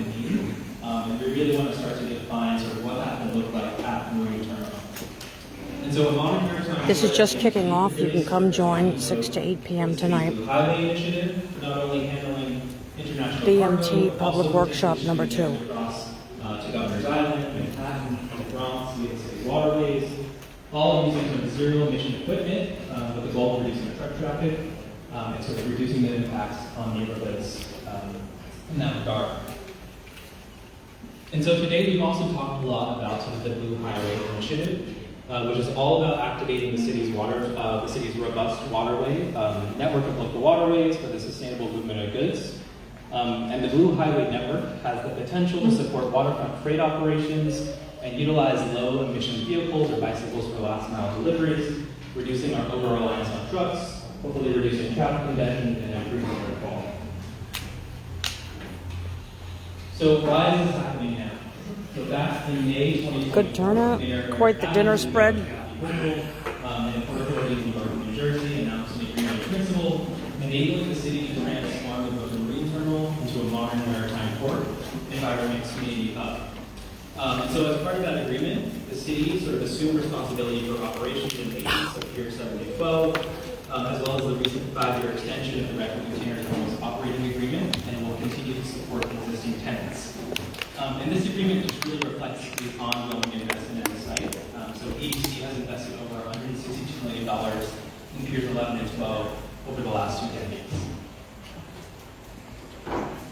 and need. And we really want to start to define sort of what that can look like at the marine terminal. And so a modern maritime This is just kicking off. You can come join 6 to 8 p.m. tonight. Highway initiative, not only handling international BMT Public Workshop number 2. Across to Governor's Island, Manhattan, the Bronx, the city waterways, all using sort of zero emission equipment with the goal of reducing the truck traffic and sort of reducing the impacts on neighborhoods in that regard. And so today we've also talked a lot about sort of the Blue Highway Initiative, which is all about activating the city's robust waterway network of local waterways for the sustainable movement of goods. And the Blue Highway Network has the potential to support waterfront freight operations and utilize low-emission vehicles or bicycles for last-mile deliveries, reducing our over-reliance on trucks, hopefully reducing traffic congestion and improving air quality. So why is this happening now? So back in May 2020, Good turnout. Quite the dinner spread. And Port Authority of New Jersey announced an agreement in principle enabling the city to transform the marine terminal into a modern maritime port environment community hub. So as part of that agreement, the city sort of assumed responsibility for operations and maintenance of Pier 7-12, as well as the recent 5-year extension of the Redwood Container Terminal's operating agreement, and will continue to support existing tenants. And this agreement just really reflects the ongoing investment in the site. So EDC has invested over $162 million in Piers 11 and 12 over the last 2 decades.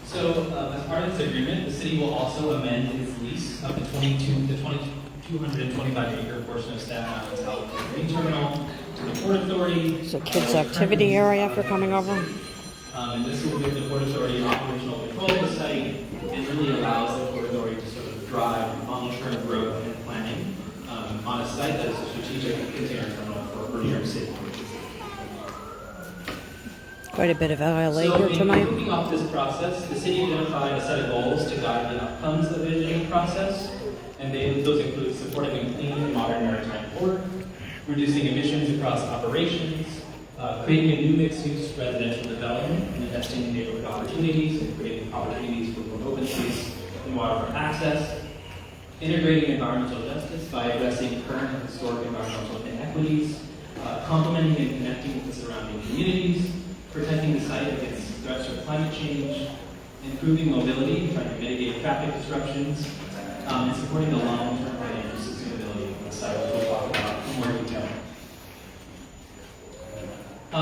So as part of this agreement, the city will also amend its lease of the 225-acre portion of Staten Island's Alabama Marine Terminal to the Port Authority. It's a kids' activity area for coming over. And this will give the Port Authority operational control of the site and really allows the Port Authority to sort of drive long-term growth and planning on a site that is a strategic container terminal for New York City. Quite a bit of LA So here tonight. in kicking off this process, the city identified a set of goals to guide the outcomes of the visioning process, and those include supporting a clean and modern maritime port, reducing emissions across operations, creating a new mixed-use residential development, and investing in neighborhood opportunities, and creating opportunities for more open space and waterfront access, integrating environmental justice by addressing current and historic environmental inequities, complementing and connecting with the surrounding communities, protecting the site against threats from climate change, improving mobility, trying to mitigate traffic disruptions, and supporting the long-term financial sustainability of the site, which we'll talk about in more detail.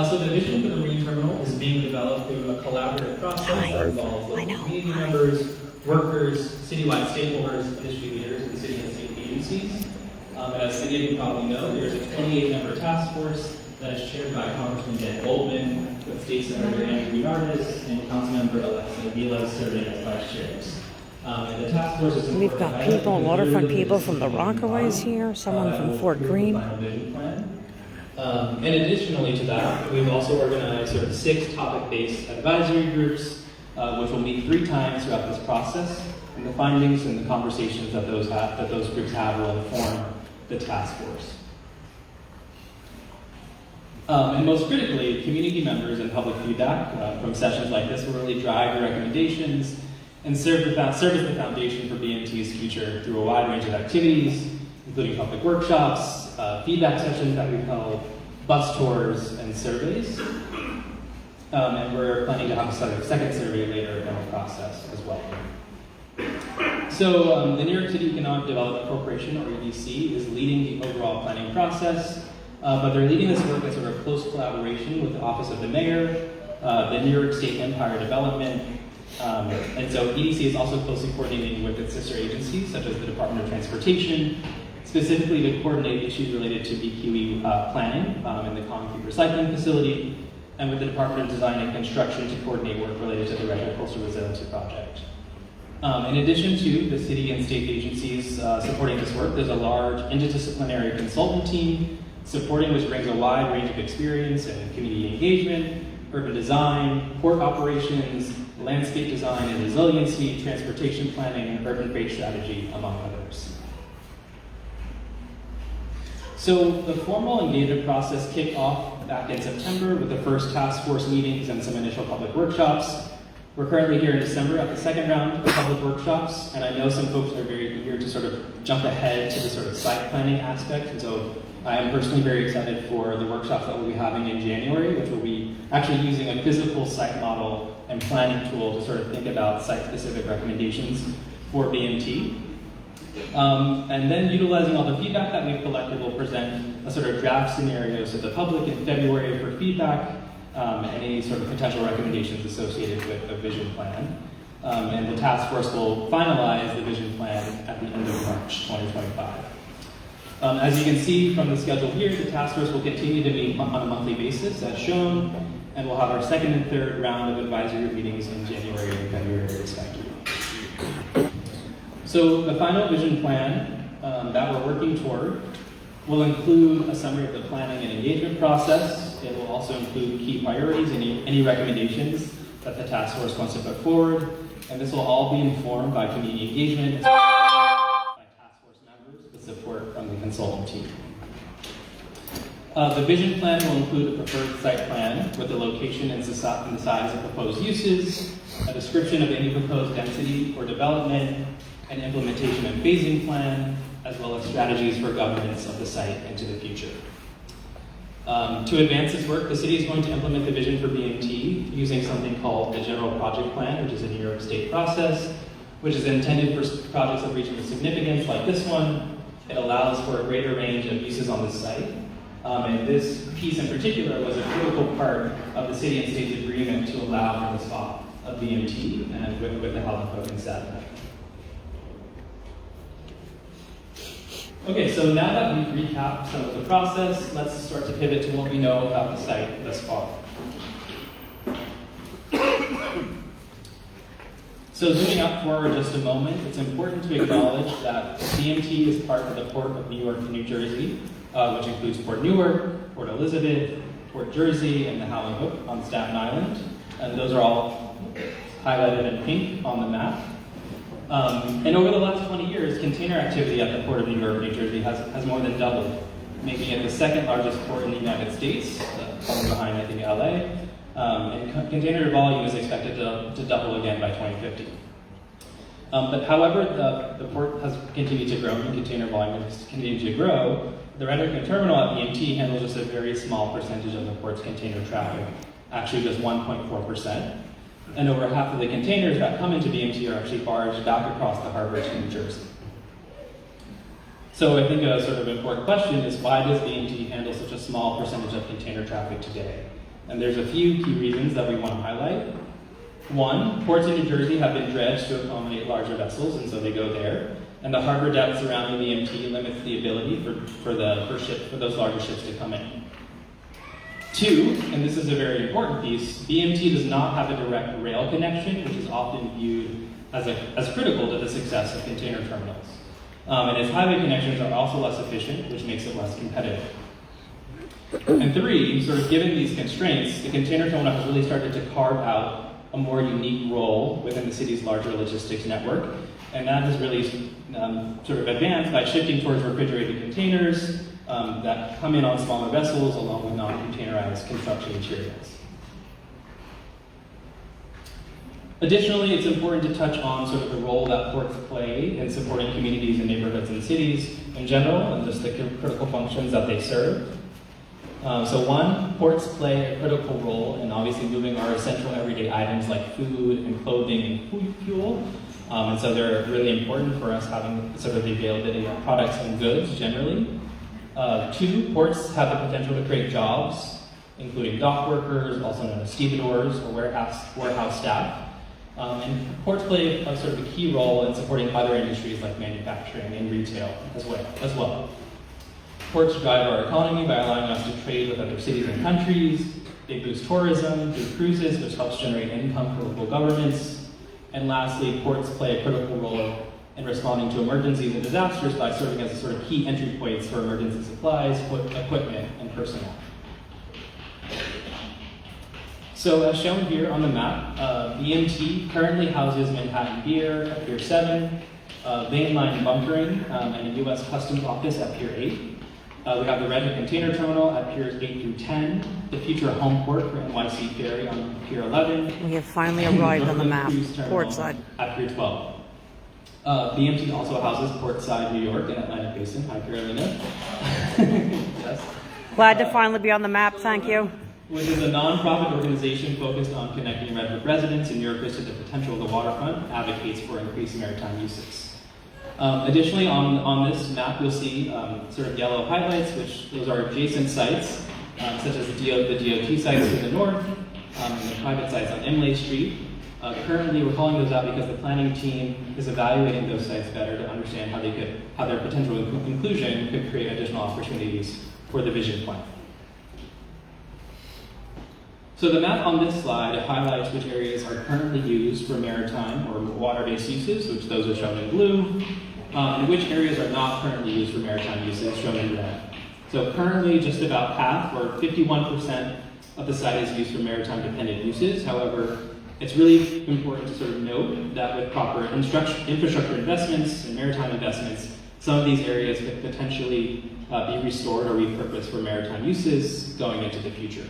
So the vision for the marine terminal is being developed through a collaborative process that involves local community members, workers, citywide stakeholders, industry leaders, and city and state agencies. And as many of you probably know, there's a 28-member task force that is chaired by Congressman Dan Goldman, with State Senator Andrew Yardes and Councilmember Alexia Vila serving as vice chairs. And the task force is We've got people, waterfront people from the Rockaways here, someone from Fort Greene. And additionally to that, we've also organized sort of 6 topic-based advisory groups, which will meet 3 times throughout this process. And the findings and the conversations that those groups have will inform the task force. And most critically, community members and public feedback from sessions like this will really drive the recommendations and serve as the foundation for BMT's future through a wide range of activities, including public workshops, feedback sessions that we've held, bus tours, and surveys. And we're planning to have a second survey later in the process as well. So the New York City Economic Development Corporation, or EDC, is leading the overall planning process. But they're leading this work in sort of close collaboration with the Office of the Mayor, the New York State Empire Development, and so EDC is also closely coordinating with its sister agencies, such as the Department of Transportation, specifically to coordinate issues related to BQE planning in the concrete recycling facility, and with the Department of Design and Construction to coordinate work related to the Redwood Coastal Resiliency Project. In addition to the city and state agencies supporting this work, there's a large interdisciplinary consultant team supporting, which brings a wide range of experience in community engagement, urban design, port operations, landscape design and resiliency, transportation planning, and urban freight strategy, among others. So the formal engagement process kicked off back in September with the first task force meetings and some initial public workshops. We're currently here in December at the second round of public workshops, and I know some folks are very eager to sort of jump ahead to the sort of site planning aspect, and so I am personally very excited for the workshops that we'll be having in January, which will be actually using a physical site model and planning tool to sort of think about site-specific recommendations for BMT. And then utilizing all the feedback that we've collected, we'll present a sort of draft scenario to the public in February for feedback, any sort of potential recommendations associated with the vision plan. And the task force will finalize the vision plan at the end of March 2025. As you can see from the schedule here, the task force will continue to meet on a monthly basis as shown, and we'll have our second and third round of advisory meetings in January and February respectively. So the final vision plan that we're working toward will include a summary of the planning and engagement process. It will also include key priorities, any recommendations that the task force wants to put forward, and this will all be informed by community engagement by task force members with support from the consultant team. The vision plan will include a preferred site plan with the location and the size of proposed uses, a description of any proposed density or development, an implementation and phasing plan, as well as strategies for governance of the site into the future. To advance this work, the city is going to implement the vision for BMT using something called the General Project Plan, which is a New York State process, which is intended for projects of regional significance like this one. It allows for a greater range of uses on the site. And this piece in particular was a critical part of the city and state's agreement to allow for the spot of BMT and with the Helen Code staff. Okay, so now that we've recapped some of the process, let's start to pivot to what we know about the site thus far. So zooming out forward just a moment, it's important to acknowledge that BMT is part of the Port of New York and New Jersey, which includes Port Newark, Port Elizabeth, Port Jersey, and the Howling Hook on Staten Island. And those are all highlighted in pink on the map. And over the last 20 years, container activity at the Port of New York, New Jersey has more than doubled, making it the second largest port in the United States, coming behind, I think, LA. And container volume is expected to double again by 2050. But however, the port has continued to grow and container volume has continued to grow. The Renderkin terminal at BMT handles just a very small percentage of the port's container traffic, actually just 1.4%. And over half of the containers that come into BMT are actually barged back across the harbor to New Jersey. So I think a sort of important question is, why does BMT handle such a small percentage of container traffic today? And there's a few key reasons that we want to highlight. One, ports in New Jersey have been dredged to accommodate larger vessels, and so they go there. And the harbor depth surrounding BMT limits the ability for those larger ships to come in. Two, and this is a very important piece, BMT does not have a direct rail connection, which is often viewed as critical to the success of container terminals. And its highway connections are also less efficient, which makes it less competitive. And three, sort of given these constraints, the container terminal has really started to carve out a more unique role within the city's larger logistics network. And that has really sort of advanced by shifting towards refrigerated containers that come in on smaller vessels along with non-containerized construction materials. Additionally, it's important to touch on sort of the role that ports play in supporting communities and neighborhoods and cities in general, and just the critical functions that they serve. So one, ports play a critical role in obviously moving our essential everyday items like food and clothing and fuel. And so they're really important for us having sort of the availability of products and goods generally. Two, ports have the potential to create jobs, including dock workers, also known as stevedores or warehouse staff. And ports play a sort of a key role in supporting other industries like manufacturing and retail as well. Ports drive our economy by allowing us to trade with other cities and countries. They boost tourism through cruises, which helps generate income for local governments. And lastly, ports play a critical role in responding to emergencies and disasters by serving as a sort of key entry points for emergency supplies, equipment, and personnel. So as shown here on the map, BMT currently houses Manhattan Pier at Pier 7, mainline bunkering, and a U.S. Customs office at Pier 8. We have the Red Hook Container Terminal at Piers 8 through 10, the future home port for NYC Ferry on Pier 11. We have finally arrived on the map. PortSide. At Pier 12. BMT also houses PortSide, New York, and Atlantic Basin. Hi, Carolina. Yes. Glad to finally be on the map, thank you. Which is a nonprofit organization focused on connecting Red Hook residents and New Yorkers to the potential of the waterfront, advocates for increasing maritime uses. Additionally, on this map, you'll see sort of yellow highlights, which those are adjacent sites, such as the DOT sites to the north, and the private sites on Imlay Street. Currently, we're calling those out because the planning team is evaluating those sites better to understand how their potential inclusion could create additional opportunities for the vision plan. So the map on this slide highlights which areas are currently used for maritime or water-based uses, which those are shown in blue, and which areas are not currently used for maritime uses, shown in red. So currently, just about half, or 51% of the site is used for maritime-dependent uses. However, it's really important to sort of note that with proper infrastructure investments and maritime investments, some of these areas could potentially be restored or repurposed for maritime uses going into the future.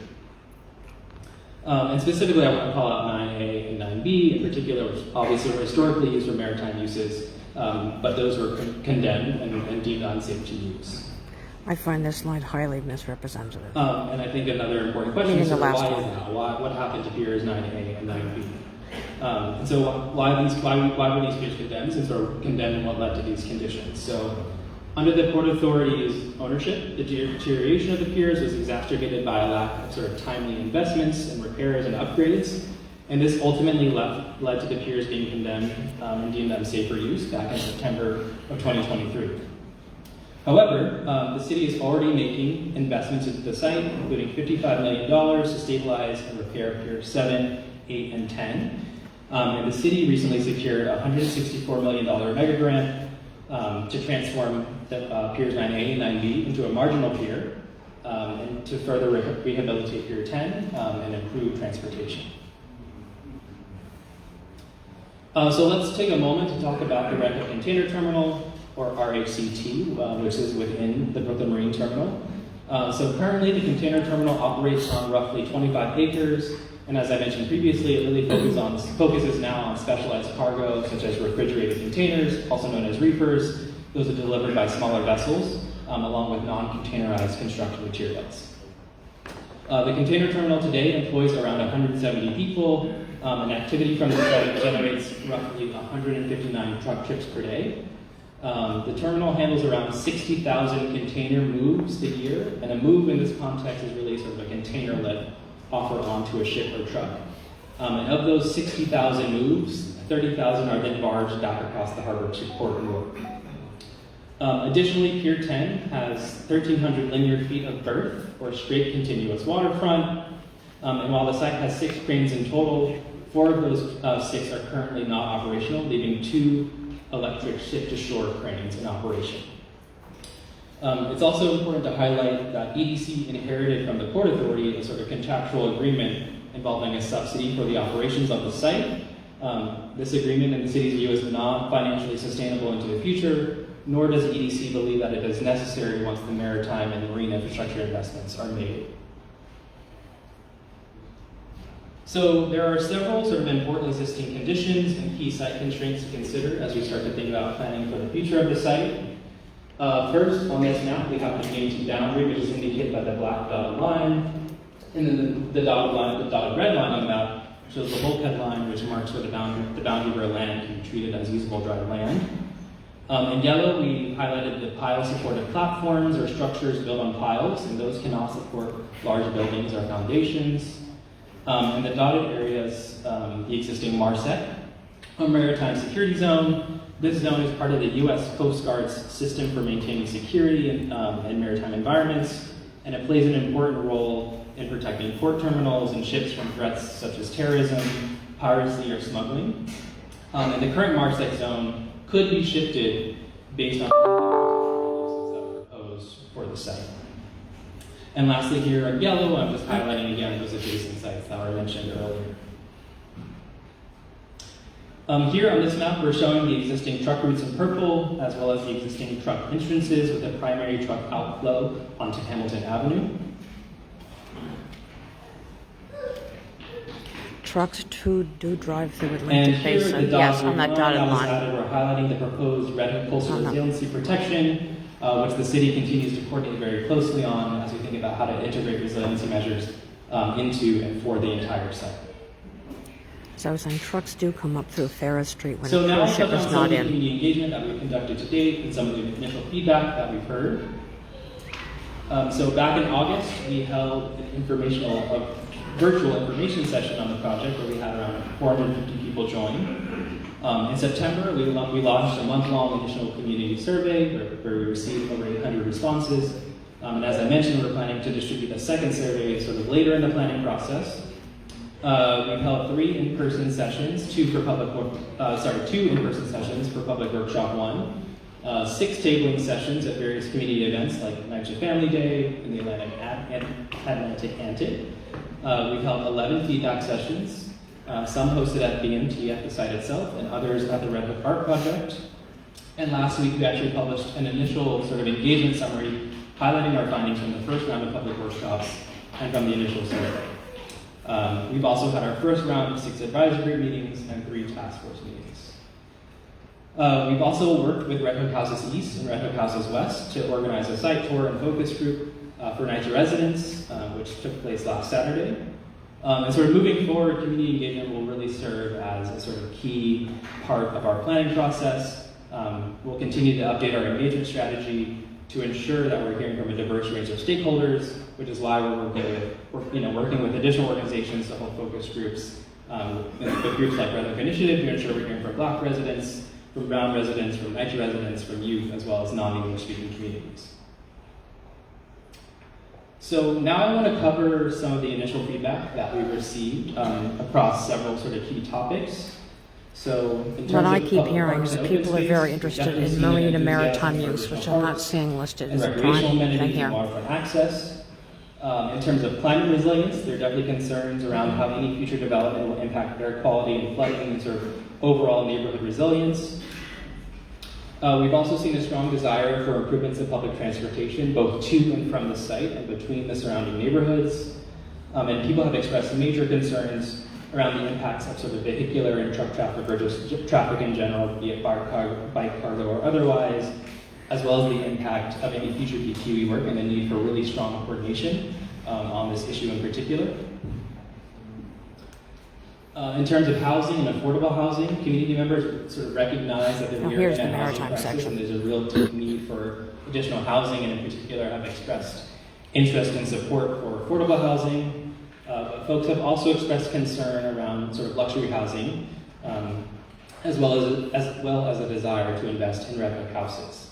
And specifically, I want to call out 9A and 9B in particular, which obviously were historically used for maritime uses, but those were condemned and deemed unsafe to use. I find this slide highly misrepresentative. And I think another important question is why is that? What happened to piers 9A and 9B? And so why were these piers condemned? Since they were condemned, and what led to these conditions? So under the Port Authority's ownership, the deterioration of the piers was exacerbated by a lack of sort of timely investments and repairs and upgrades. And this ultimately led to the piers being condemned and deemed unsafe for use back in September of 2023. However, the city is already making investments into the site, including $55 million to stabilize and repair Piers 7, 8, and 10. And the city recently secured a $164 million mega grant to transform the Piers 9A and 9B into a marginal pier and to further rehabilitate Pier 10 and improve transportation. So let's take a moment to talk about the Red Hook Container Terminal, or RHCT, which is within the Brooklyn Marine Terminal. So currently the container terminal operates on roughly 25 acres, and as I mentioned previously, it really focuses now on specialized cargo, such as refrigerated containers, also known as reefers. Those are delivered by smaller vessels, along with non-containerized construction materials. The container terminal today employs around 170 people, and activity from the site generates roughly 159 truck trips per day. The terminal handles around 60,000 container moves a year, and a move in this context is really sort of a container-led offer onto a ship or truck. And of those 60,000 moves, 30,000 are then barged back across the harbor to Port New York. Additionally, Pier 10 has 1,300 linear feet of berth, or straight continuous waterfront, and while the site has 6 cranes in total, 4 of those 6 are currently not operational, leaving 2 electric ship-to-shore cranes in operation. It's also important to highlight that EDC inherited from the Port Authority a sort of contractual agreement involving a subsidy for the operations of the site. This agreement, in the city's view, is not financially sustainable into the future, nor does EDC believe that it is necessary once the maritime and marine infrastructure investments are made. So there are several sort of important existing conditions and key site constraints to consider as we start to think about planning for the future of the site. First, on this map, we have the BMT boundary, which is indicated by the black dotted line, and then the dotted red line on the map shows the bulkhead line, which marks where the boundary where land can be treated as usable dry land. In yellow, we highlighted the pile-supported platforms or structures built on piles, and those cannot support large buildings or foundations. In the dotted areas, the existing MARSEC, or Maritime Security Zone. This zone is part of the U.S. Coast Guard's system for maintaining security in maritime environments, and it plays an important role in protecting port terminals and ships from threats such as terrorism, piracy, or smuggling. And the current MARSEC zone could be shifted based on the proposed for the site. And lastly here in yellow, I'm just highlighting again those adjacent sites that were mentioned earlier. Here on this map, we're showing the existing truck routes in purple, as well as the existing truck entrances with a primary truck outflow onto Hamilton Avenue. Trucks do drive through And Atlantic here, Basin. the Yes, on that dotted line. We're highlighting the proposed red hook coastal resiliency protection, which the city continues to coordinate very closely on as we think about how to integrate resiliency measures into and for the entire site. So I was saying, trucks do come up through Ferris Street when So a now cruise I'll ship touch on is some not of the in. community engagement that we've conducted to date and some of the initial feedback that we've heard. So back in August, we held a virtual information session on the project where we had around 450 people join. In September, we launched a month-long initial community survey where we received over 800 responses. And as I mentioned, we're planning to distribute a second survey sort of later in the planning process. We've held 3 in-person sessions, 2 in-person sessions for Public Workshop 1, 6 tabling sessions at various community events like Nights of Family Day in the Atlantic Antic. We've held 11 feedback sessions, some hosted at BMT at the site itself, and others at the Red Hook Art Project. And last week, we actually published an initial sort of engagement summary highlighting our findings from the first round of public workshops and from the initial survey. We've also had our first round of 6 advisory group meetings and 3 task force meetings. We've also worked with Red Hook Houses East and Red Hook Houses West to organize a site tour and focus group for Nights of Residence, which took place last Saturday. And sort of moving forward, community engagement will really serve as a sort of key part of our planning process. We'll continue to update our engagement strategy to ensure that we're hearing from a diverse range of stakeholders, which is why we're working with additional organizations to hold focus groups, with groups like Red Hook Initiative to ensure we're hearing from Black residents, from Brown residents, from NYCHA residents, from youth, as well as non-English speaking communities. So now I want to cover some of the initial feedback that we received across several sort of key topics. So in terms What I of keep public hearing parks is and that people are open very space, interested we've in definitely marine seen and maritime enthusiasm use, for which additional I'm not parks seeing listed and as a recreational prime thing amenities here. and waterfront access. In terms of climate resilience, there are definitely concerns around how any future development will impact air quality and flooding and sort of overall neighborhood resilience. We've also seen a strong desire for improvements in public transportation, both to and from the site and between the surrounding neighborhoods. And people have expressed major concerns around the impacts of sort of vehicular and truck traffic or just traffic in general, be it bike cargo or otherwise, as well as the impact of any future PQE work and the need for really strong coordination on this issue in particular. In terms of housing and affordable housing, community members sort of recognize that Here's the housing maritime crisis section. and there's a real deep need for additional housing, and in particular have expressed interest and support for affordable housing. But folks have also expressed concern around sort of luxury housing, as well as a desire to invest in Red Hook houses.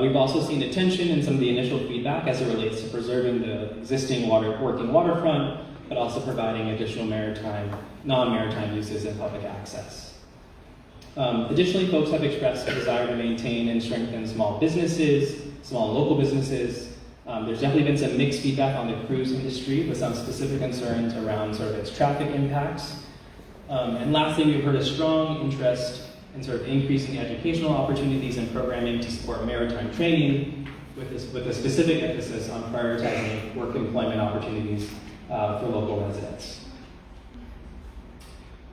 We've also seen attention in some of the initial feedback as it relates to preserving the existing working waterfront, but also providing additional non-maritime uses and public access. Additionally, folks have expressed a desire to maintain and strengthen small local businesses. There's definitely been some mixed feedback on the cruise industry with some specific concerns around sort of its traffic impacts. And lastly, we've heard a strong interest in sort of increasing educational opportunities and programming to support maritime training with a specific emphasis on prioritizing work employment opportunities for local residents.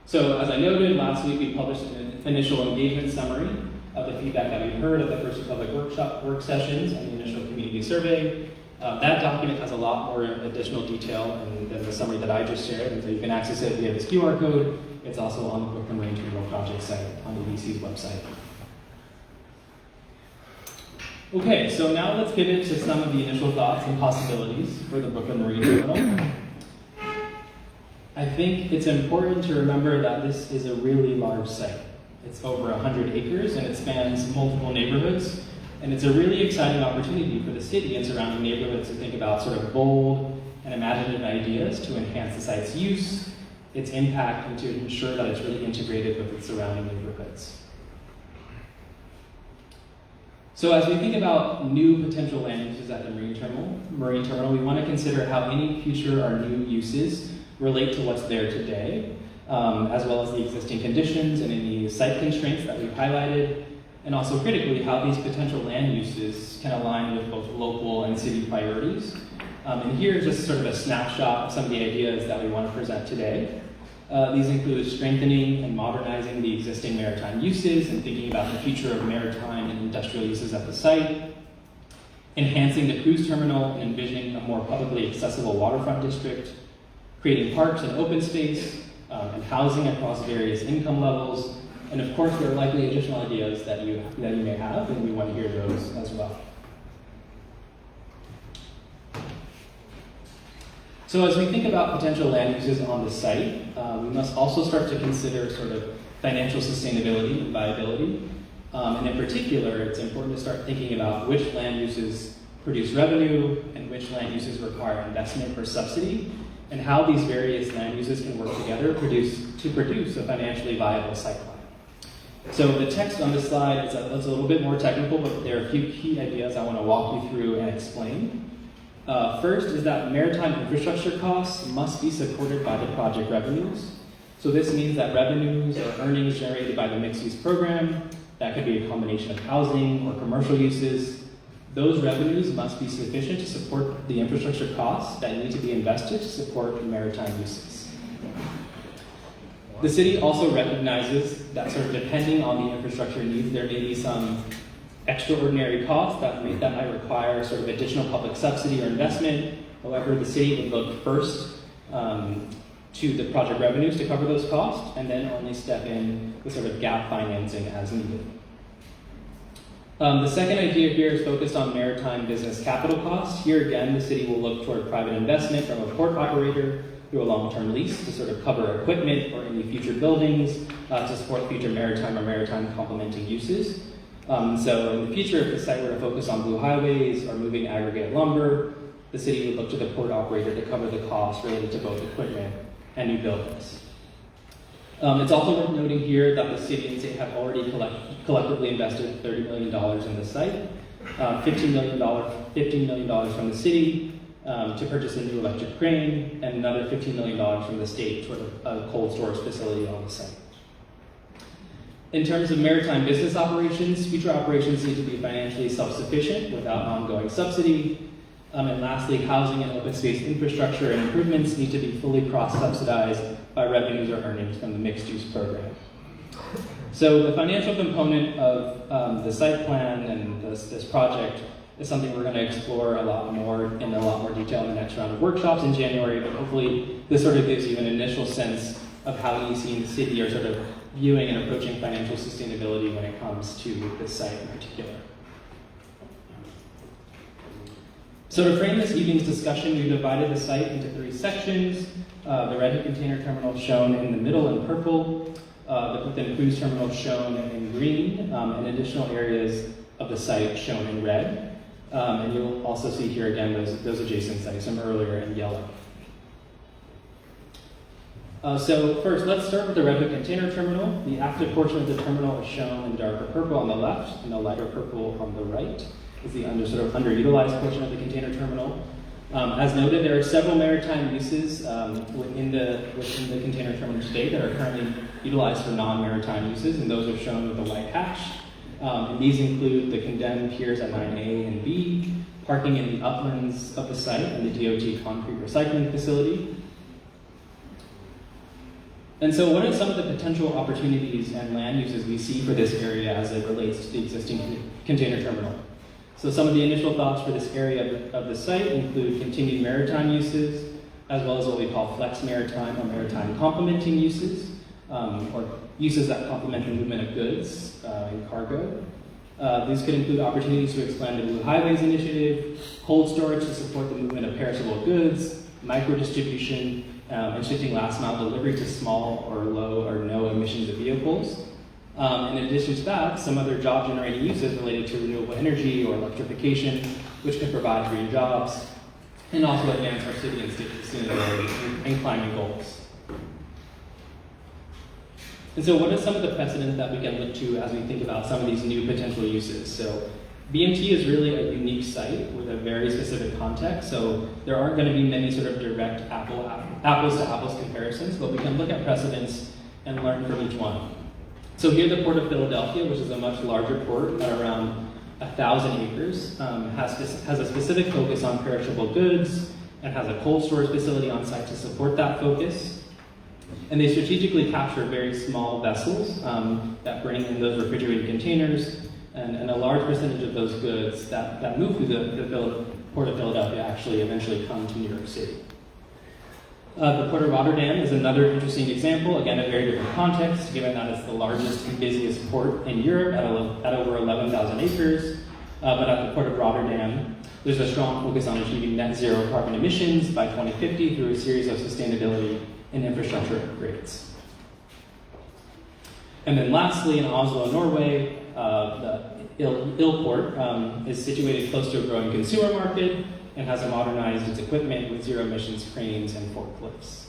So as I noted, last week we published an initial engagement summary of the feedback that we heard at the first public work sessions and the initial community survey. That document has a lot more additional detail than the summary that I just shared, and so you can access it via this QR code. It's also on the Book and Marine Terminal Project site on the EDC's website. Okay, so now let's pivot to some of the initial thoughts and possibilities for the Book and Marine Terminal. I think it's important to remember that this is a really large site. It's over 100 acres and it spans multiple neighborhoods. And it's a really exciting opportunity for the city and surrounding neighborhoods to think about sort of bold and imaginative ideas to enhance the site's use, its impact, and to ensure that it's really integrated with its surrounding neighborhoods. So as we think about new potential land uses at the marine terminal, we want to consider how any future or new uses relate to what's there today, as well as the existing conditions and any site constraints that we've highlighted, and also critically, how these potential land uses can align with both local and city priorities. And here is just sort of a snapshot of some of the ideas that we want to present today. These include strengthening and modernizing the existing maritime uses and thinking about the future of maritime and industrial uses at the site, enhancing the cruise terminal and envisioning a more publicly accessible waterfront district, creating parks and open space, and housing across various income levels. And of course, there are likely additional ideas that you may have, and we want to hear those as well. So as we think about potential land uses on the site, we must also start to consider sort of financial sustainability and viability. And in particular, it's important to start thinking about which land uses produce revenue and which land uses require investment or subsidy, and how these various land uses can work together to produce a financially viable site plan. So the text on this slide is a little bit more technical, but there are a few key ideas I want to walk you through and explain. First is that maritime infrastructure costs must be supported by the project revenues. So this means that revenues or earnings generated by the mixed-use program, that could be a combination of housing or commercial uses, those revenues must be sufficient to support the infrastructure costs that need to be invested to support maritime uses. The city also recognizes that sort of depending on the infrastructure needs, there may be some extraordinary costs that might require sort of additional public subsidy or investment. However, the city would look first to the project revenues to cover those costs, and then only step in with sort of gap financing as needed. The second idea here is focused on maritime business capital costs. Here again, the city will look toward private investment from a port operator through a long-term lease to sort of cover equipment or any future buildings to support future maritime or maritime complementing uses. So in the future, if the site were to focus on blue highways or moving aggregate lumber, the city would look to the port operator to cover the costs related to both equipment and new buildings. It's also worth noting here that the city and state have already collectively invested $30 million in the site, $15 million from the city to purchase a new electric crane, and another $15 million from the state toward a cold storage facility on the site. In terms of maritime business operations, future operations need to be financially self-sufficient without ongoing subsidy. And lastly, housing and open space infrastructure and improvements need to be fully cross-subsidized by revenues or earnings from the mixed-use program. So the financial component of the site plan and this project is something we're going to explore in a lot more detail in the next round of workshops in January, but hopefully this sort of gives you an initial sense of how EDC and the city are sort of viewing and approaching financial sustainability when it comes to this site in particular. So to frame this evening's discussion, we divided the site into 3 sections. The Red Hook Container Terminal shown in the middle in purple, the Clifton Cruise Terminal shown in green, and additional areas of the site shown in red. And you'll also see here again those adjacent sites, some earlier in yellow. So first, let's start with the Red Hook Container Terminal. The active portion of the terminal is shown in darker purple on the left and the lighter purple on the right. Is the underutilized portion of the container terminal. As noted, there are several maritime uses within the container terminal today that are currently utilized for non-maritime uses, and those are shown with the white hash. And these include the condemned piers at 9A and B, parking in the uplands of the site, and the DOT concrete recycling facility. And so what are some of the potential opportunities and land uses we see for this area as it relates to the existing container terminal? So some of the initial thoughts for this area of the site include continued maritime uses, as well as what we call flex maritime or maritime complementing uses, or uses that complement the movement of goods and cargo. These could include opportunities to expand the Blue Highways Initiative, cold storage to support the movement of perishable goods, micro-distribution, and shifting last mile delivery to small or low or no emissions of vehicles. In addition to that, some other job-generating uses related to renewable energy or electrification, which could provide green jobs, and also advance our city and state sustainability and climate goals. And so what are some of the precedents that we can look to as we think about some of these new potential uses? So BMT is really a unique site with a very specific context, so there aren't going to be many sort of direct apples to apples comparisons, but we can look at precedents and learn from each one. So here the Port of Philadelphia, which is a much larger port at around 1,000 acres, has a specific focus on perishable goods and has a cold storage facility on site to support that focus. And they strategically capture very small vessels that bring in those refrigerated containers, and a large percentage of those goods that move through the Port of Philadelphia actually eventually come to New York City. The Port of Rotterdam is another interesting example, again, a very different context, given that it's the largest and busiest port in Europe at over 11,000 acres. But at the Port of Rotterdam, there's a strong focus on achieving net zero carbon emissions by 2050 through a series of sustainability and infrastructure upgrades. And then lastly, in Oslo, Norway, the Il Port is situated close to a growing consumer market and has modernized its equipment with zero emissions cranes and forklifts.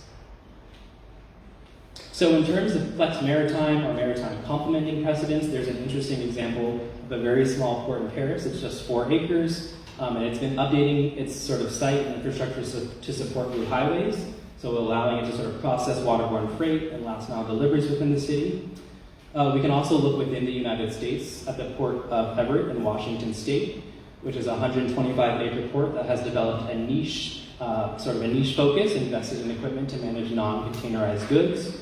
So in terms of flex maritime or maritime complementing precedents, there's an interesting example of a very small port in Paris. It's just 4 acres, and it's been updating its sort of site and infrastructure to support new highways, so allowing it to sort of process waterborne freight and last mile deliveries within the city. We can also look within the United States at the Port of Everett in Washington State, which is a 125-acre port that has developed a niche, sort of a niche focus, invested in equipment to manage non-containerized goods.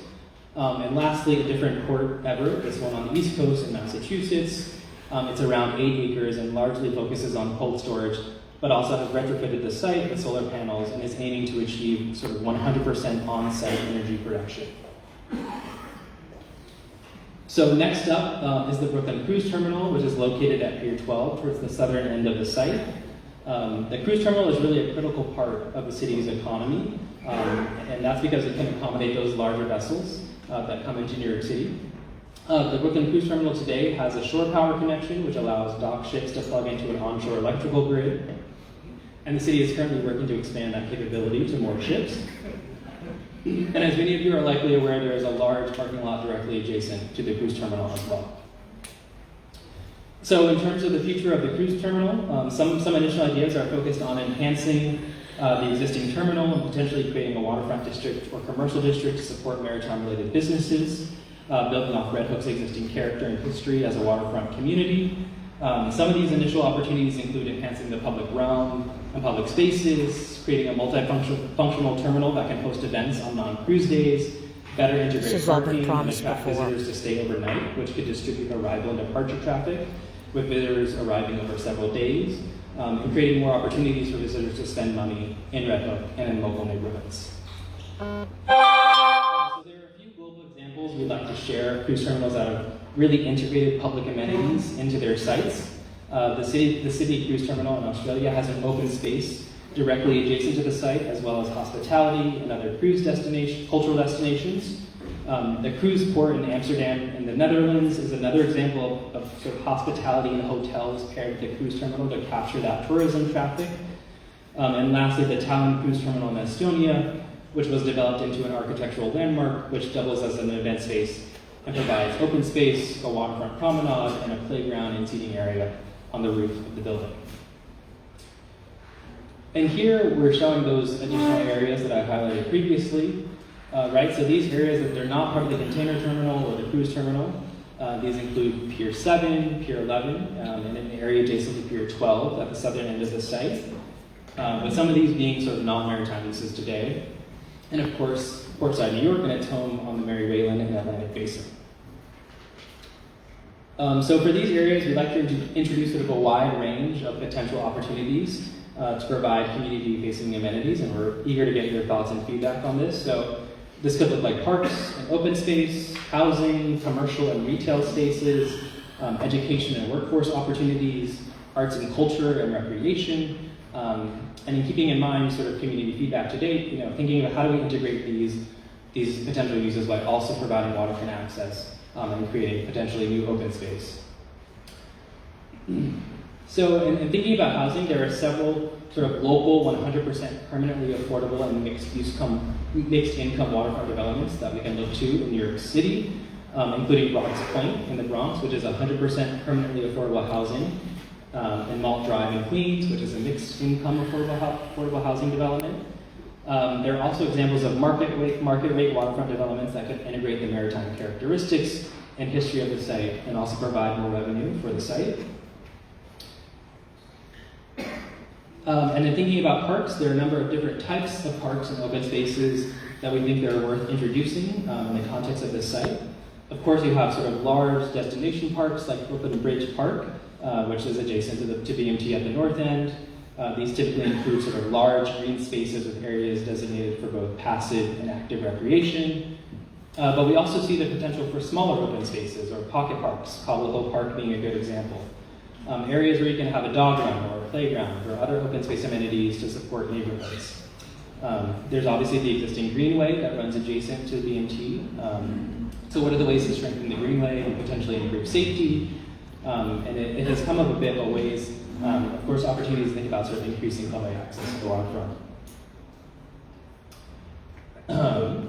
And lastly, a different port, Everett, this one on the East Coast in Massachusetts. It's around 8 acres and largely focuses on cold storage, but also has retrofitted the site with solar panels and is aiming to achieve sort of 100% on-site energy production. So next up is the Brooklyn Cruise Terminal, which is located at Pier 12 towards the southern end of the site. The cruise terminal is really a critical part of the city's economy, and that's because it can accommodate those larger vessels that come into New York City. The Brooklyn Cruise Terminal today has a shore power connection, which allows dock ships to plug into an onshore electrical grid. And the city is currently working to expand that capability to more ships. And as many of you are likely aware, there is a large parking lot directly adjacent to the cruise terminal as well. So in terms of the future of the cruise terminal, some initial ideas are focused on enhancing the existing terminal and potentially creating a waterfront district or commercial district to support maritime-related businesses, building off Red Hook's existing character and history as a waterfront community. Some of these initial opportunities include enhancing the public realm and public spaces, creating a multifunctional terminal that can host events on non-cruise days, better integrate parking and attract visitors to stay overnight, which could distribute arrival and departure traffic, with visitors arriving over several days, and creating more opportunities for visitors to spend money in Red Hook and in local neighborhoods. So there are a few global examples we'd like to share of cruise terminals that have really integrated public amenities into their sites. The Sydney Cruise Terminal in Australia has an open space directly adjacent to the site, as well as hospitality and other cruise cultural destinations. The cruise port in Amsterdam in the Netherlands is another example of sort of hospitality and hotels paired with the cruise terminal to capture that tourism traffic. And lastly, the Tallinn Cruise Terminal in Estonia, which was developed into an architectural landmark, which doubles as an event space and provides open space, a waterfront promenade, and a playground and seating area on the roof of the building. And here we're showing those additional areas that I highlighted previously. Right, so these areas, that they're not part of the container terminal or the cruise terminal, these include Pier 7, Pier 11, and an area adjacent to Pier 12 at the southern end of the site, with some of these being sort of non-maritime uses today. And of course, PortSide, New York, and its home on the Mary Wayland and Atlantic Basin. So for these areas, we'd like to introduce sort of a wide range of potential opportunities to provide community-facing amenities, and we're eager to get your thoughts and feedback on this. So this could look like parks and open space, housing, commercial and retail spaces, education and workforce opportunities, arts and culture and recreation, and in keeping in mind sort of community feedback to date, thinking about how do we integrate these potential uses while also providing waterfront access and creating potentially new open space. So in thinking about housing, there are several sort of local, 100% permanently affordable and mixed income waterfront developments that we can look to in New York City, including Bronx Point in the Bronx, which is 100% permanently affordable housing and Malt Drive in Queens, which is a mixed income affordable housing development. There are also examples of market rate waterfront developments that could integrate the maritime characteristics and history of the site and also provide more revenue for the site. And in thinking about parks, there are a number of different types of parks and open spaces that we think are worth introducing in the context of this site. Of course, you have sort of large destination parks like Brooklyn Bridge Park, which is adjacent to BMT at the north end. These typically include sort of large green spaces with areas designated for both passive and active recreation. But we also see the potential for smaller open spaces or pocket parks, Cobble Hill Park being a good example. Areas where you can have a dog run or a playground or other open space amenities to support neighborhoods. There's obviously the existing greenway that runs adjacent to BMT. So what are the ways to strengthen the greenway and potentially improve safety? And it has come up a bit, but ways, of course, opportunities to think about sort of increasing public access to the waterfront.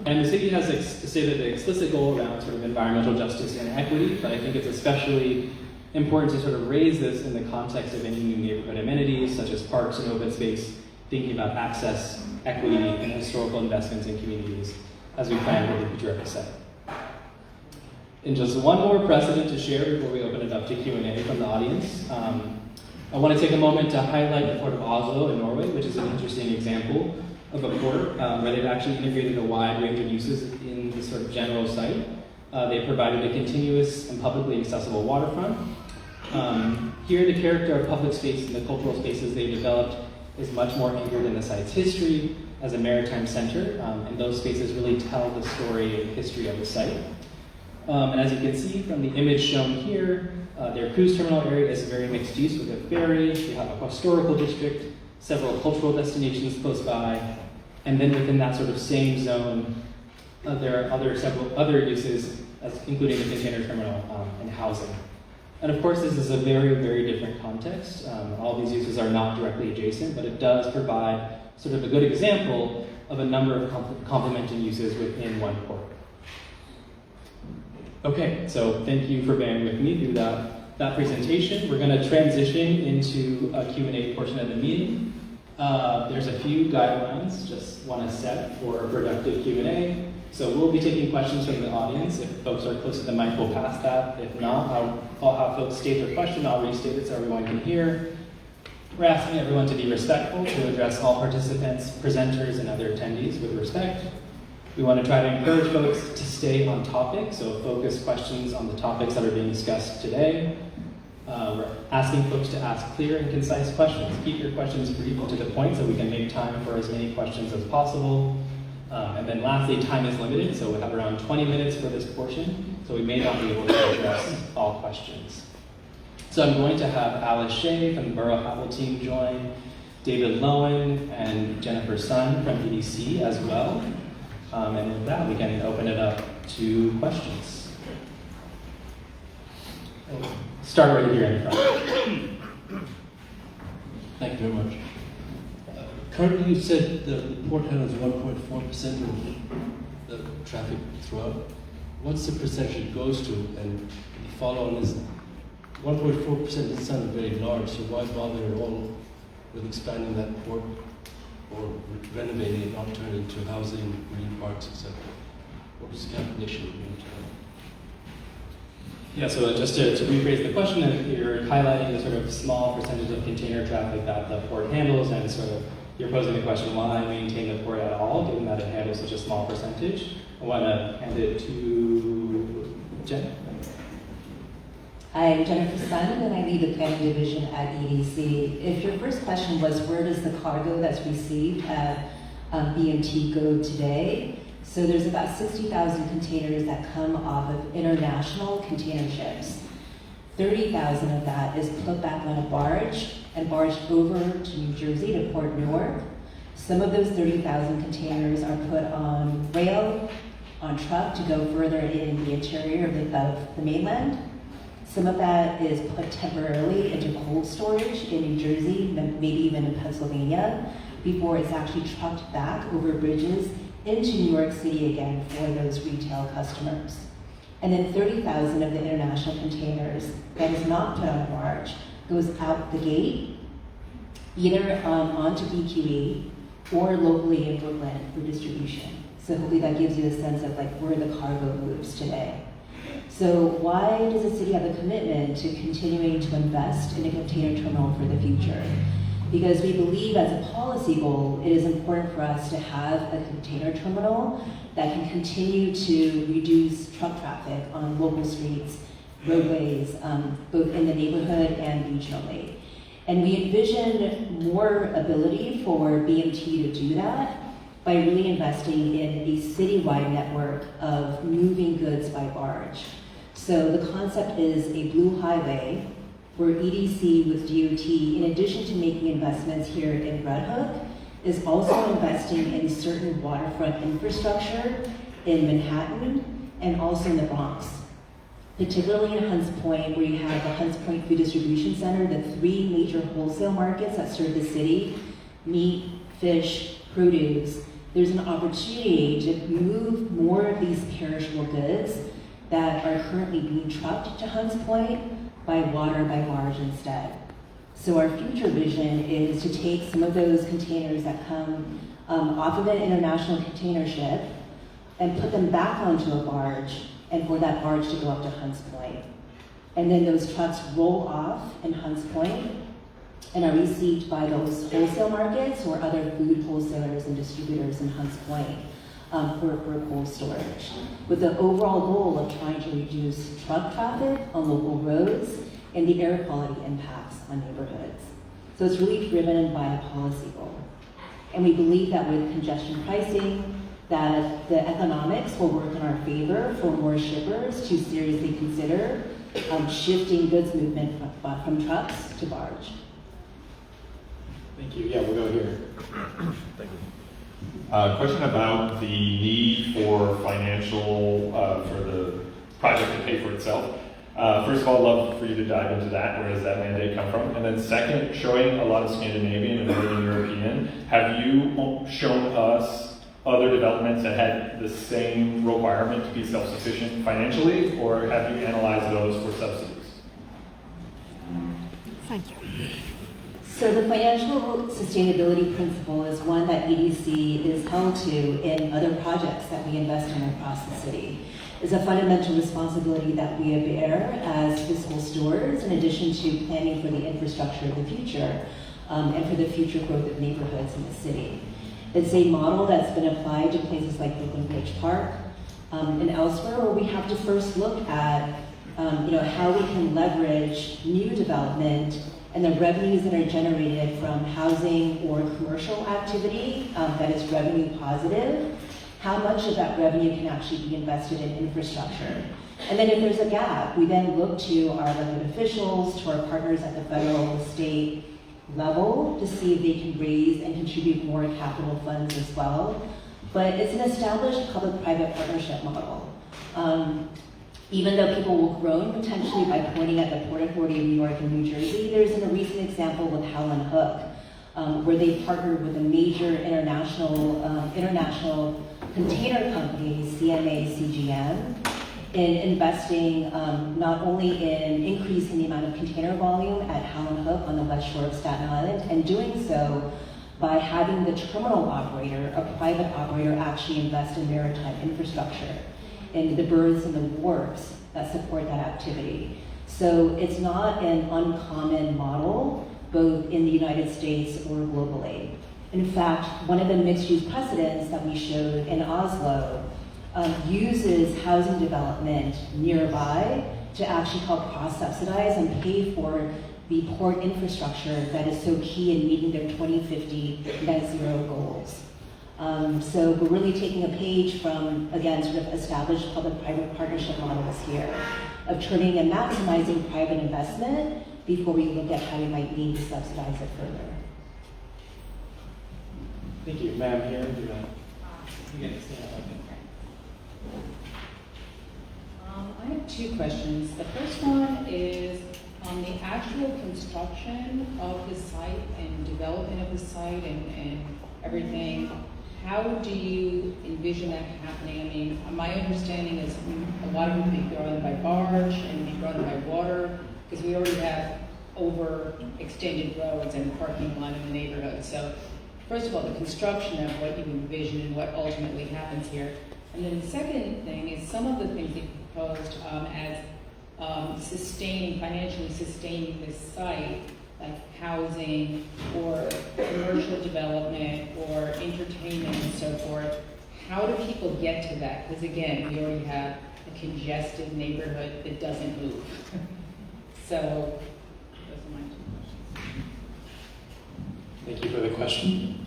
And the city has stated an explicit goal around sort of environmental justice and equity, but I think it's especially important to sort of raise this in the context of any new neighborhood amenities, such as parks and open space, thinking about access, equity, and historical investments in communities as we plan for the future of the site. And just one more precedent to share before we open it up to Q&A from the audience. I want to take a moment to highlight the Port of Oslo in Norway, which is an interesting example of a port where they've actually integrated a wide range of uses in the sort of general site. They provided a continuous and publicly accessible waterfront. Here, the character of public space and the cultural spaces they developed is much more anchored in the site's history as a maritime center, and those spaces really tell the story and history of the site. And as you can see from the image shown here, their cruise terminal area is very mixed use with a ferry. They have a historical district, several cultural destinations close by, and then within that sort of same zone, there are several other uses, including the container terminal and housing. And of course, this is a very, very different context. All these uses are not directly adjacent, but it does provide sort of a good example of a number of complementing uses within one port. Okay, so thank you for bearing with me through that presentation. We're going to transition into a Q&A portion of the meeting. There's a few guidelines, just want to set for a productive Q&A. So we'll be taking questions from the audience. If folks are close to the mic, we'll pass that. If not, I'll have folks state their question. I'll restate it so everyone can hear. We're asking everyone to be respectful, to address all participants, presenters, and other attendees with respect. We want to try to encourage folks to stay on topic, so focus questions on the topics that are being discussed today. We're asking folks to ask clear and concise questions. Keep your questions brief and to the point so we can make time for as many questions as possible. And then lastly, time is limited, so we have around 20 minutes for this portion, so we may not be able to address all questions. So I'm going to have Alice Shea from the Borough Apple team join, David Lowen, and Jennifer Sun from EDC as well. And with that, we can open it up to questions. Start right here in front. Thank you very much. Currently, you said the port handles 1.4% of the traffic throughout. What's the percentage it goes to? And the follow-on is 1.4% doesn't sound very large, so why bother at all with expanding that port or renovating it, not turning it into housing, green parks, etc.? What is the calculation being done? Yeah, so just to rephrase the question, if you're highlighting the sort of small percentage of container traffic that the port handles, and sort of you're posing the question, why maintain the port at all, given that it handles such a small percentage? I want to hand it to Jen. Hi, I'm Jennifer Sun, and I lead the planning division at EDC. If your first question was, where does the cargo that's received at BMT go today? So there's about 60,000 containers that come off of international container ships. 30,000 of that is put back on a barge and barged over to New Jersey to Port Newark. Some of those 30,000 containers are put on rail, on truck to go further in the interior of the mainland. Some of that is put temporarily into cold storage in New Jersey, maybe even in Pennsylvania, before it's actually trucked back over bridges into New York City again for those retail customers. And then 30,000 of the international containers that is not put on a barge goes out the gate, either onto BQE or locally in Brooklyn for distribution. So hopefully that gives you a sense of like where the cargo moves today. So why does the city have a commitment to continuing to invest in a container terminal for the future? Because we believe as a policy goal, it is important for us to have a container terminal that can continue to reduce truck traffic on local streets, roadways, both in the neighborhood and regionally. And we envision more ability for BMT to do that by really investing in a citywide network of moving goods by barge. So the concept is a blue highway where EDC with DOT, in addition to making investments here in Red Hook, is also investing in certain waterfront infrastructure in Manhattan and also in the Bronx. Particularly in Hunts Point, where you have the Hunts Point Food Distribution Center, the 3 major wholesale markets that serve the city, meat, fish, produce. There's an opportunity to move more of these perishable goods that are currently being trucked to Hunts Point by water, by barge instead. So our future vision is to take some of those containers that come off of an international container ship and put them back onto a barge, and for that barge to go up to Hunts Point. And then those trucks roll off in Hunts Point and are received by those wholesale markets or other food wholesalers and distributors in Hunts Point for cold storage, with the overall goal of trying to reduce truck traffic on local roads and the air quality impacts on neighborhoods. So it's really driven by a policy goal. And we believe that with congestion pricing, that the economics will work in our favor for more shippers to seriously consider shifting goods movement from trucks to barge. Thank you. Yeah, we'll go here. Thank you. Question about the need for financial, for the project to pay for itself. First of all, I'd love for you to dive into that. Where does that mandate come from? And then second, showing a lot of Scandinavian and Northern European, have you shown us other developments that had the same requirement to be self-sufficient financially, or have you analyzed those for subsidies? Thank you. So the financial sustainability principle is one that EDC is held to in other projects that we invest in across the city. It's a fundamental responsibility that we bear as fiscal stewards, in addition to planning for the infrastructure of the future and for the future growth of neighborhoods in the city. It's a model that's been applied to places like Brooklyn Bridge Park and elsewhere, where we have to first look at how we can leverage new development and the revenues that are generated from housing or commercial activity that is revenue positive, how much of that revenue can actually be invested in infrastructure. And then if there's a gap, we then look to our elected officials, to our partners at the federal, state level to see if they can raise and contribute more capital funds as well. But it's an established public-private partnership model. Even though people will groan potentially by pointing at the Port Authority of New York and New Jersey, there's a recent example with Howland Hook, where they partnered with a major international container company, CMA CGM, in investing not only in increasing the amount of container volume at Howland Hook on the west shore of Staten Island, and doing so by having the terminal operator, a private operator, actually invest in maritime infrastructure, in the berths and the wharves that support that activity. So it's not an uncommon model, both in the United States or globally. In fact, one of the mixed-use precedents that we showed in Oslo uses housing development nearby to actually help cross-subsidize and pay for the port infrastructure that is so key in meeting their 2050 net zero goals. So we're really taking a page from, again, sort of established public-private partnership models here of turning and maximizing private investment before we look at how we might need to subsidize it further. Thank you. Ma'am, here. You get to stand up. I have 2 questions. The first one is on the actual construction of the site and development of the site and everything. How do you envision that happening? I mean, my understanding is a lot of it will be brought in by barge and be brought in by water, because we already have overextended roads and parking lot in the neighborhood. So first of all, the construction of what you envision and what ultimately happens here. And then the second thing is some of the things that you proposed as financially sustaining this site, like housing or commercial development or entertainment and so forth. How do people get to that? Because again, we already have a congested neighborhood that doesn't move. So those are my two questions. Thank you for the question.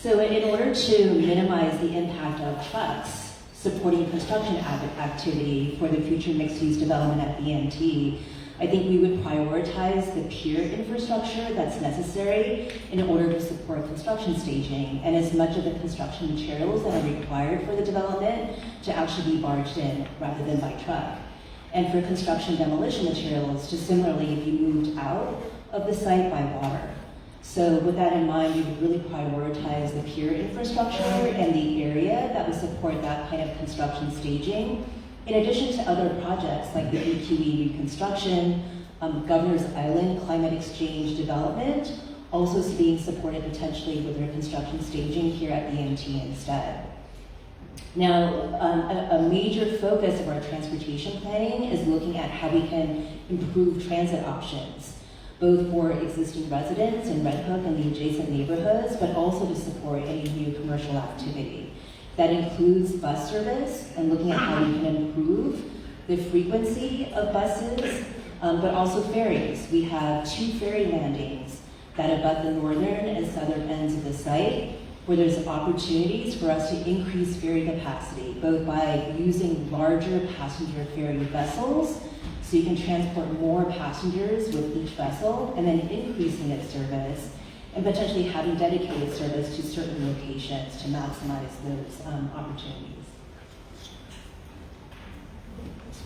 So in order to minimize the impact of trucks supporting construction activity for the future mixed-use development at BMT, I think we would prioritize the pier infrastructure that's necessary in order to support construction staging and as much of the construction materials that are required for the development to actually be barged in rather than by truck. And for construction demolition materials to similarly be moved out of the site by water. So with that in mind, we would really prioritize the pier infrastructure and the area that would support that kind of construction staging, in addition to other projects like the EQE reconstruction, Governor's Island climate exchange development, also being supported potentially with their construction staging here at BMT instead. Now, a major focus of our transportation planning is looking at how we can improve transit options, both for existing residents in Red Hook and the adjacent neighborhoods, but also to support any new commercial activity. That includes bus service and looking at how we can improve the frequency of buses, but also ferries. We have 2 ferry landings that abut the northern and southern ends of the site, where there's opportunities for us to increase ferry capacity, both by using larger passenger ferry vessels, so you can transport more passengers with each vessel, and then increasing its service, and potentially having dedicated service to certain locations to maximize those opportunities.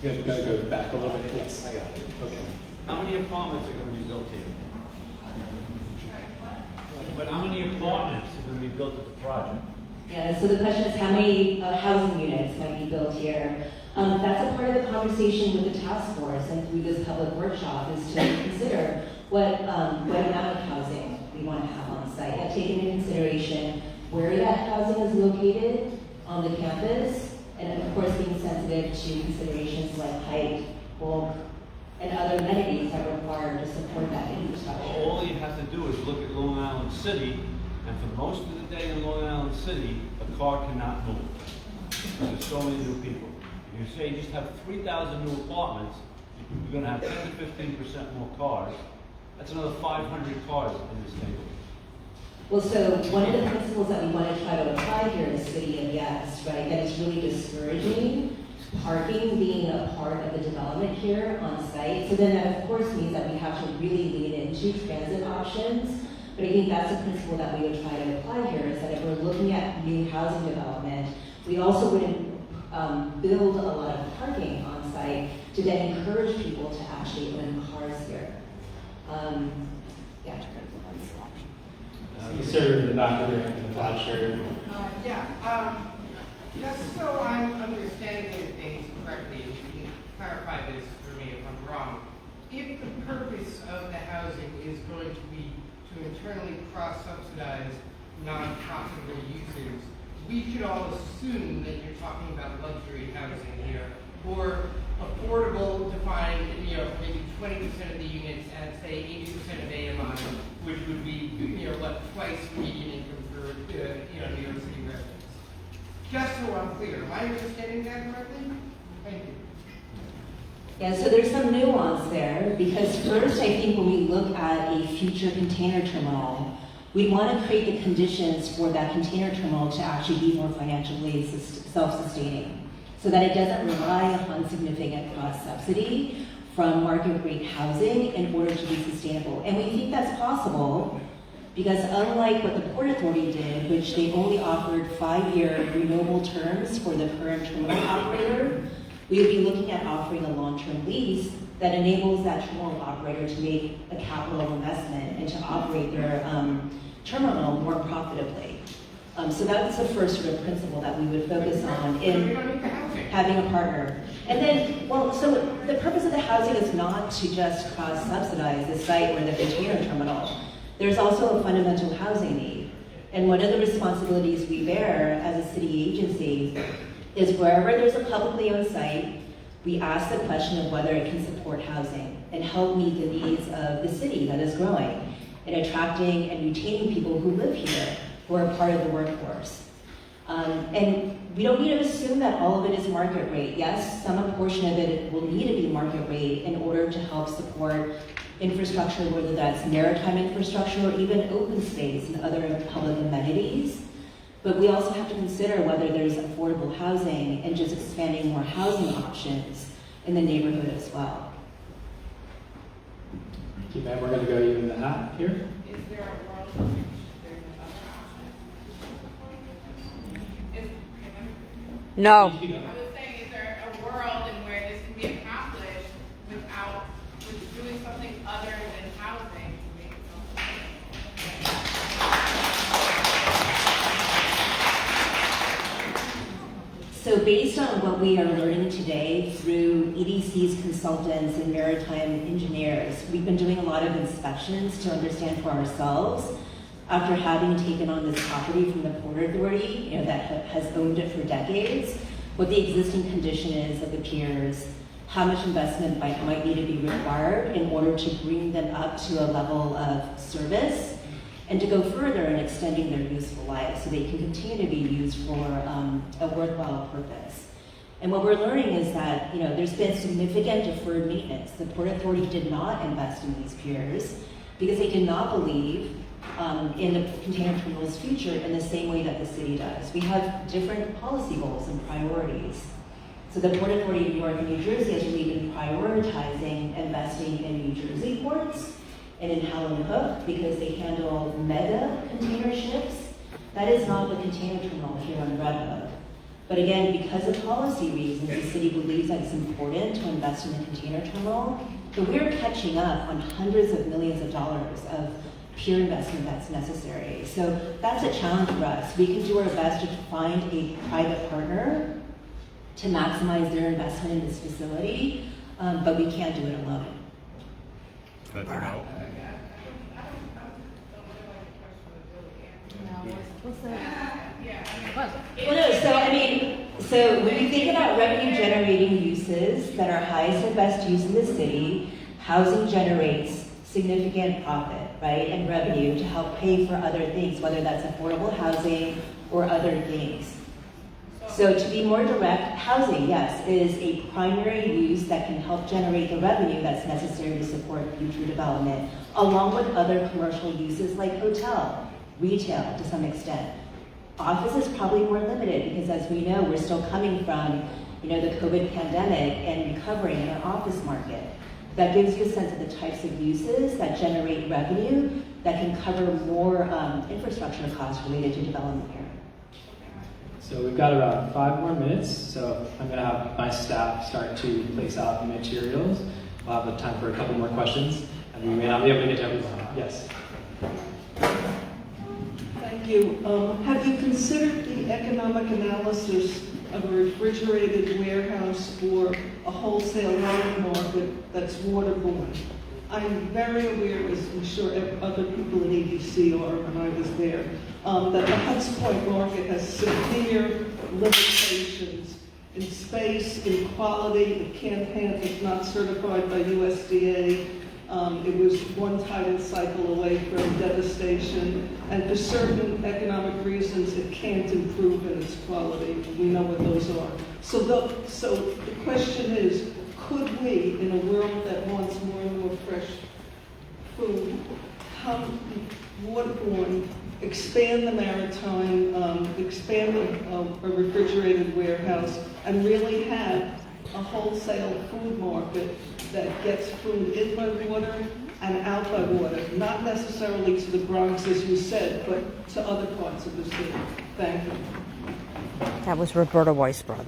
Good. Gotta go back a little bit. Yes, I got it. Okay. How many apartments are going to be built here? But how many apartments are going to be built at the project? Yeah, so the question is how many housing units might be built here? That's a part of the conversation with the task force and through this public workshop is to consider what amount of housing we want to have on site, and taking into consideration where that housing is located on the campus, and of course being sensitive to considerations like height, bulk, and other amenities that are required to support that infrastructure. All you have to do is look at Long Island City, and for most of the day in Long Island City, a car cannot move. There's so many new people. If you say you just have 3,000 new apartments, you're going to have 10 to 15% more cars. That's another 500 cars in this neighborhood. Well, so one of the principles that we want to try to apply here in the city of yes, right, that is really discouraging parking being a part of the development here on site. So then that of course means that we have to really lean into transit options. But I think that's a principle that we would try to apply here, is that if we're looking at new housing development, we also wouldn't build a lot of parking on site to then encourage people to actually own cars here. Yeah. Sir, in the back of the cloud shirt. Just so I'm understanding things correctly, if you can clarify this for me if I'm wrong. If the purpose of the housing is going to be to internally cross-subsidize non-profitable users, we should all assume that you're talking about luxury housing here, or affordable defined, maybe 20% of the units at say 80% of AMI, which would be, twice median income for, New York City residents. Just so I'm clear, am I understanding that correctly? Thank you. Yeah, so there's some nuance there, because first I think when we look at a future container terminal, we want to create the conditions for that container terminal to actually be more financially self-sustaining, so that it doesn't rely upon significant cross-subsidy from market rate housing in order to be sustainable. And we think that's possible because unlike what the Port Authority did, which they only offered 5-year renewable terms for the current terminal operator, we would be looking at offering a long-term lease that enables that terminal operator to make a capital investment and to operate their terminal more profitably. So that's the first sort of principle that we would focus on in having a partner. And then, so the purpose of the housing housing is not to just cross-subsidize the site or the container terminal. There's also a fundamental housing need. And one of the responsibilities we bear as a city agency is wherever there's a publicly owned site, we ask the question of whether it can support housing and help meet the needs of the city that is growing and attracting and retaining people who live here, who are part of the workforce. And we don't need to assume that all of it is market rate. Yes, some portion of it will need to be market rate in order to help support infrastructure, whether that's maritime infrastructure or even open space and other public amenities. But we also have to consider whether there's affordable housing and just expanding more housing options in the neighborhood as well. Thank you, ma'am. We're going to go you in the hat here. Is there a world in which there's another option? No. I was saying, is there a world in where this can be accomplished with doing something other than housing to make something? So based on what we are learning today through EDC's consultants and maritime engineers, we've been doing a lot of inspections to understand for ourselves after having taken on this property from the Port Authority, that has owned it for decades, what the existing condition is of the piers, how much investment might need to be required in order to bring them up to a level of service, and to go further in extending their useful life so they can continue to be used for a worthwhile purpose. And what we're learning is that there's been significant deferred maintenance. The Port Authority did not invest in these piers because they did not believe in the container terminal's future in the same way that the city does. We have different policy goals and priorities. So the Port Authority of New York and New Jersey has really been prioritizing investing in New Jersey ports and in Howland Hook because they handle mega container ships. That is not the container terminal here on Red Hook. But again, because of policy reasons, the city believes that it's important to invest in the container terminal, but we're catching up on hundreds of millions of dollars of pure investment that's necessary. So that's a challenge for us. We can do our best to find a private partner to maximize their investment in this facility, but we can't do it alone. That's a no. Well, no, so when you think about revenue generating uses that are highest and best use in the city, housing generates significant profit, right, and revenue to help pay for other things, whether that's affordable housing or other things. So to be more direct, housing, yes, is a primary use that can help generate the revenue that's necessary to support future development, along with other commercial uses like hotel, retail to some extent. Office is probably more limited because, as we know, we're still coming from the COVID pandemic and recovering in our office market. That gives you a sense of the types of uses that generate revenue that can cover more infrastructure costs related to development here. So we've got around 5 more minutes, so I'm going to have my staff start to place out the materials. We'll have time for a couple more questions, and we may not be able to get to everyone. Yes? Thank you. Have you considered the economic analysis of a refrigerated warehouse for a wholesale housing market that's waterborne? I'm very aware, as I'm sure other people in EDC are when I was there, that the Hunts Point market has severe limitations in space, in quality. It can't handle, it's not certified by USDA. It was one tidal cycle away from devastation, and for certain economic reasons, it can't improve in its quality. We know what those are. So the question is, could we, in a world that wants more and more fresh food, waterborne, expand the maritime, expand a refrigerated warehouse, and really have a wholesale food market that gets food in by water and out by water, not necessarily to the Bronx, as you said, but to other parts of the city. Thank you. That was Roberta Weisbrod.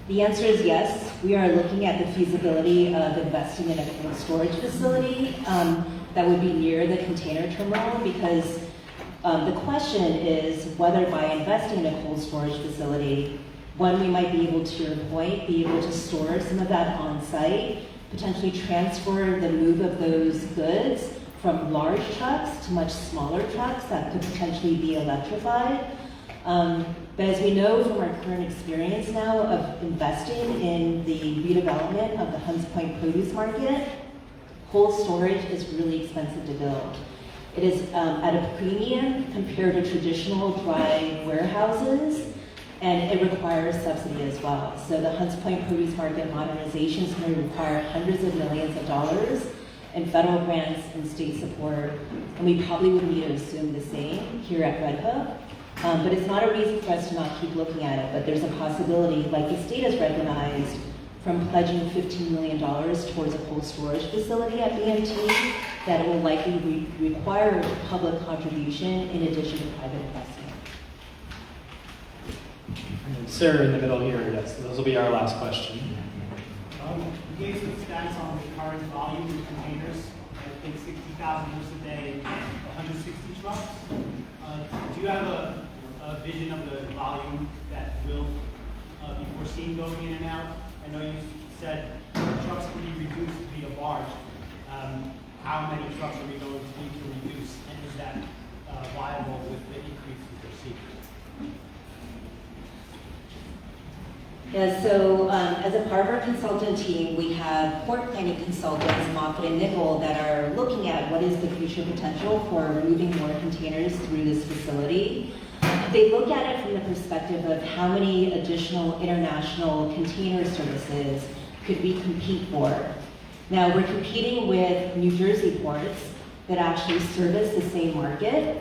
The answer is yes. We are looking at the feasibility of investing in a cold storage facility that would be near the container terminal, because the question is whether by investing in a cold storage facility, One, we might be able, to your point, be able to store some of that on site, potentially transfer the move of those goods from large trucks to much smaller trucks that could potentially be electrified. But as we know from our current experience now of investing in the redevelopment of the Hunts Point produce market, cold storage is really expensive to build. It is at a premium compared to traditional dry warehouses, and it requires subsidy as well. So the Hunts Point produce market modernization is going to require hundreds of millions of dollars in federal grants and state support, and we probably would need to assume the same here at Red Hook. But it's not a reason for us to not keep looking at it, but there's a possibility, like the state has recognized, from pledging $15 million towards a cold storage facility at BMT, that it will likely require public contribution in addition to private investment. Sir, in the middle here, yes, those will be our last question. You gave some stats on the current volume of containers. I think 60,000 trips a day, 160 trucks. Do you have a vision of the volume that will be foreseen going in and out? I know you said trucks can be reduced via barge. How many trucks are we going to need to reduce, and is that viable with the increase in procedures? Yeah, so as a part of our consultant team, we have port planning consultants, Moffitt and Nickel, that are looking at what is the future potential for moving more containers through this facility. They look at it from the perspective of how many additional international container services could we compete for. Now, we're competing with New Jersey ports that actually service the same market,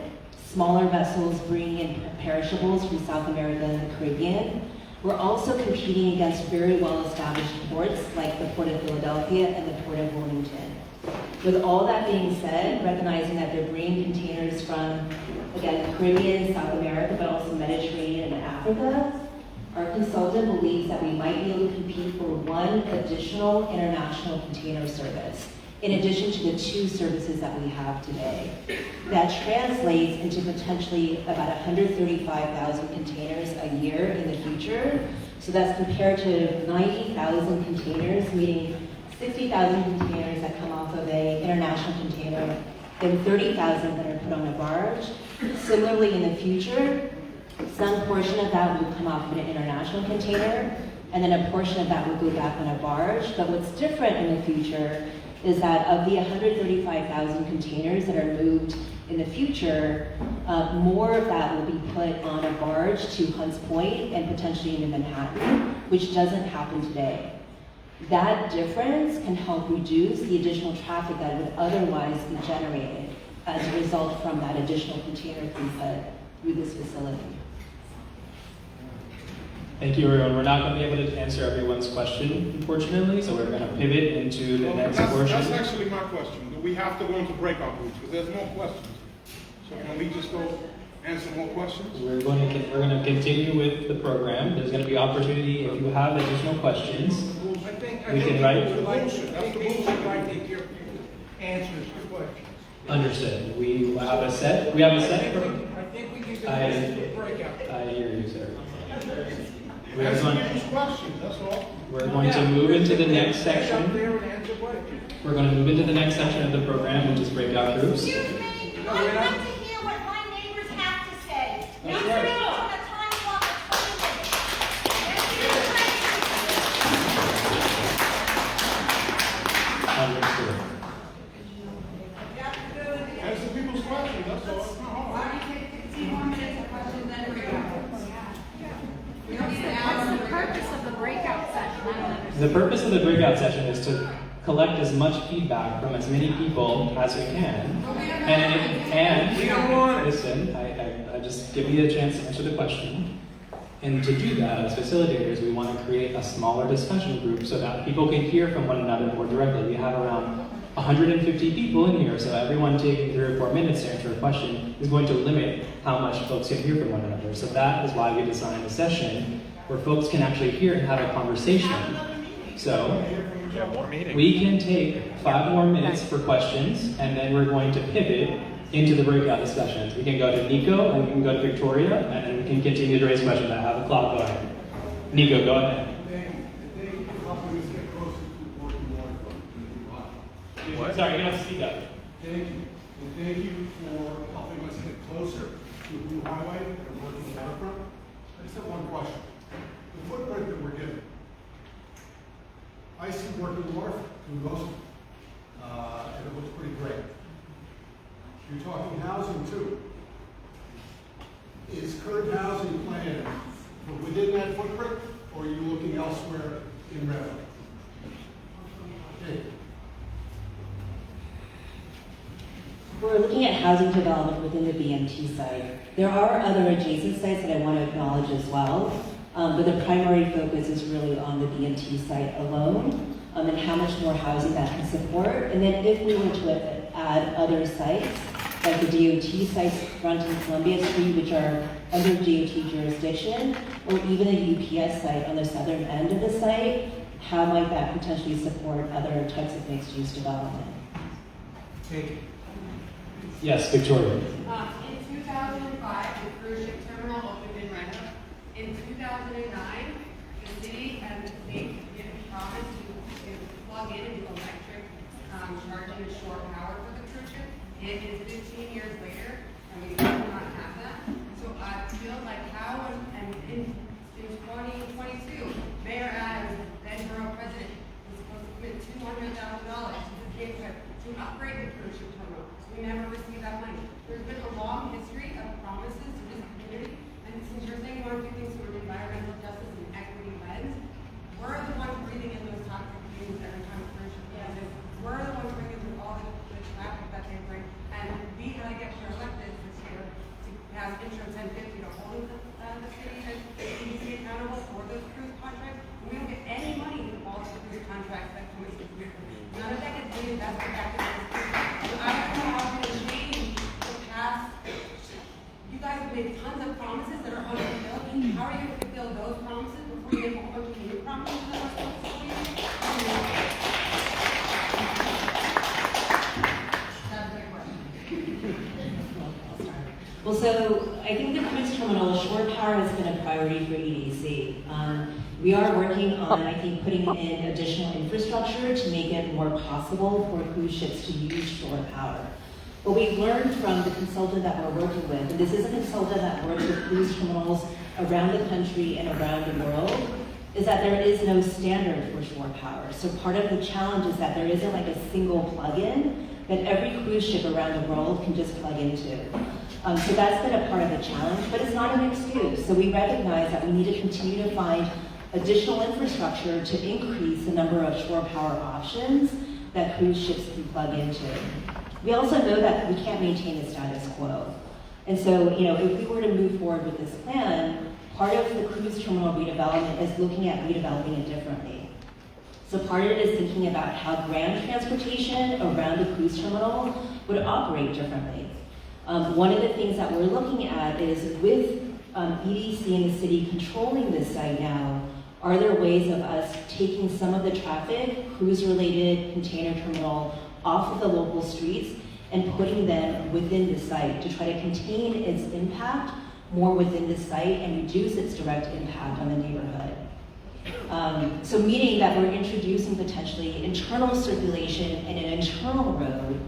smaller vessels bringing in perishables from South America and the Caribbean. We're also competing against very well-established ports like the Port of Philadelphia and the Port of Wilmington. With all that being said, recognizing that they're bringing containers from, again, the Caribbean, South America, but also Mediterranean and Africa, our consultant believes that we might be able to compete for one additional international container service, in addition to the 2 services that we have today. That translates into potentially about 135,000 containers a year in the future. So that's compared to 90,000 containers, meaning 60,000 containers that come off of an international container, then 30,000 that are put on a barge. Similarly, in the future, some portion of that would come off of an international container, and then a portion of that would go back on a barge. But what's different in the future is that of the 135,000 containers that are moved in the future, more of that will be put on a barge to Hunts Point and potentially into Manhattan, which doesn't happen today. That difference can help reduce the additional traffic that would otherwise be generated as a result from that additional container throughput through this facility. Thank you, everyone. We're not going to be able to answer everyone's question, unfortunately, so we're going to pivot into the next portion. That's actually my question. Do we have to go into breakout groups? Because there's more questions. So can we just go answer more questions? We're going to continue with the program. There's going to be opportunity if you have additional questions. I think we can write. That's the bullshit. I think your answers to questions. Understood. We have a set. We have a set. I think we need to breakout. I hear you, sir. We're going to move into the next section. We're going to move into the next section of the program, which is breakout groups. Excuse me, I want to hear what my neighbors have to say. Not on a time clock of 20 minutes. Understood. Answer people's questions, that's all. It's not hard. Why do you take 15 more minutes of questions then breakout? What's the purpose of the breakout session? I don't understand. The purpose of the breakout session is to collect as much feedback from as many people as we can. And listen, I just give you a chance to answer the question. And to do that, as facilitators, we want to create a smaller discussion group so that people can hear from one another more directly. We have around 150 people in here, so everyone taking 3 or 4 minutes to answer a question is going to limit how much folks can hear from one another. So that is why we designed a session where folks can actually hear and have a conversation. So we can take 5 more minutes for questions, and then we're going to pivot into the breakout discussions. We can go to Nico, and we can go to Victoria, and then we can continue to raise questions. I have a clock going. Nico, go ahead. Sorry, you're going to have to speak up. Thank you. And thank you for helping us get closer to a new highway and working waterfront. I just have one question. The footprint that we're given, I see working waterfront through most of it, and it looks pretty great. You're talking housing too. Is current housing plan within that footprint, or are you looking elsewhere in Redwood? Thank you. We're looking at housing development within the BMT site. There are other adjacent sites that I want to acknowledge as well, but the primary focus is really on the BMT site alone, and how much more housing that can support. And then if we were to add other sites, like the DOT sites fronting Columbia Street, which are under DOT jurisdiction, or even a UPS site on the southern end of the site, how might that potentially support other types of mixed-use development? Thank you. Yes, Victoria. In 2005, the cruise ship terminal opened in Renton. In 2009, the city and the state promised to plug in and do electric charging and shore power for the cruise ship. It is 15 years later, and we still do not have that. So I feel like how, and in 2022, Mayor Adams, then borough president, was supposed to commit $200,000 to upgrade the cruise ship terminal. We never received that money. There's been a long history of promises to this community, and since you're saying you want to do things through an environmental justice and equity lens, we're the ones breathing in those toxic fumes every time a cruise ship passes. We're the ones bringing through all the traffic that they bring, and we gotta get elected this year to pass insurance 1050 to hold the city and EDC accountable for those cruise contracts. We don't get any money in all the cruise contracts that come with the cruise. None of that gets reinvested back into the cruise. So I don't know how we're going to change the past. You guys have made tons of promises that are unfulfilled. How are you going to fulfill those promises before you make a whole bunch of new promises that are supposed to be? That's my question. Well, so I think the cruise terminal, shore power has been a priority for EDC. We are working on, I think, putting in additional infrastructure to make it more possible for cruise ships to use shore power. What we've learned from the consultant that we're working with, and this is a consultant that works with cruise terminals around the country and around the world, is that there is no standard for shore power. So part of the challenge is that there isn't like a single plug-in that every cruise ship around the world can just plug into. So that's been a part of the challenge, but it's not an excuse. So we recognize that we need to continue to find additional infrastructure to increase the number of shore power options that cruise ships can plug into. We also know that we can't maintain the status quo. And so, if we were to move forward with this plan, part of the cruise terminal redevelopment is looking at redeveloping it differently. So part of it is thinking about how ground transportation around the cruise terminal would operate differently. One of the things that we're looking at is with EDC and the city controlling this site now, are there ways of us taking some of the traffic, cruise-related container terminal, off of the local streets and putting them within the site to try to contain its impact more within the site and reduce its direct impact on the neighborhood. So meaning that we're introducing potentially internal circulation and an internal road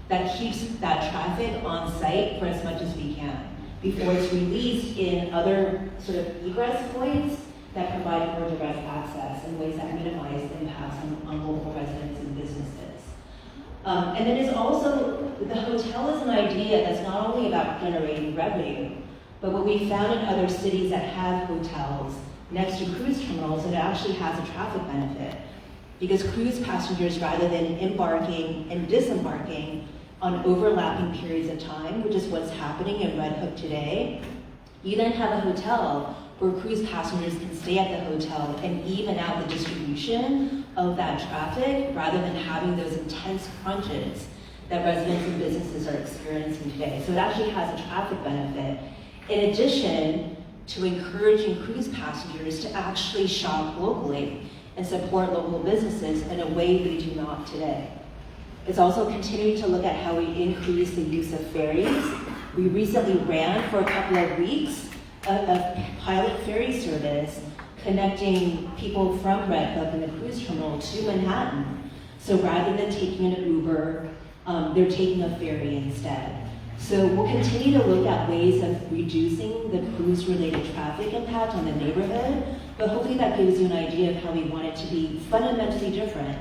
that keeps that traffic on site for as much as we can before it's released in other sort of egress points that provide more direct access in ways that minimize the impacts on local residents and businesses. And then it's also, the hotel is an idea that's not only about generating revenue, but what we found in other cities that have hotels next to cruise terminals, it actually has a traffic benefit. Because cruise passengers, rather than embarking and disembarking on overlapping periods of time, which is what's happening in Red Hook today, you then have a hotel where cruise passengers can stay at the hotel and even out the distribution of that traffic rather than having those intense crunches that residents and businesses are experiencing today. So it actually has a traffic benefit, in addition to encouraging cruise passengers to actually shop locally and support local businesses in a way we do not today. It's also continuing to look at how we increase the use of ferries. We recently ran for a couple of weeks a pilot ferry service connecting people from Red Hook and the cruise terminal to Manhattan. So rather than taking an Uber, they're taking a ferry instead. So we'll continue to look at ways of reducing the cruise-related traffic impact on the neighborhood, but hopefully that gives you an idea of how we want it to be fundamentally different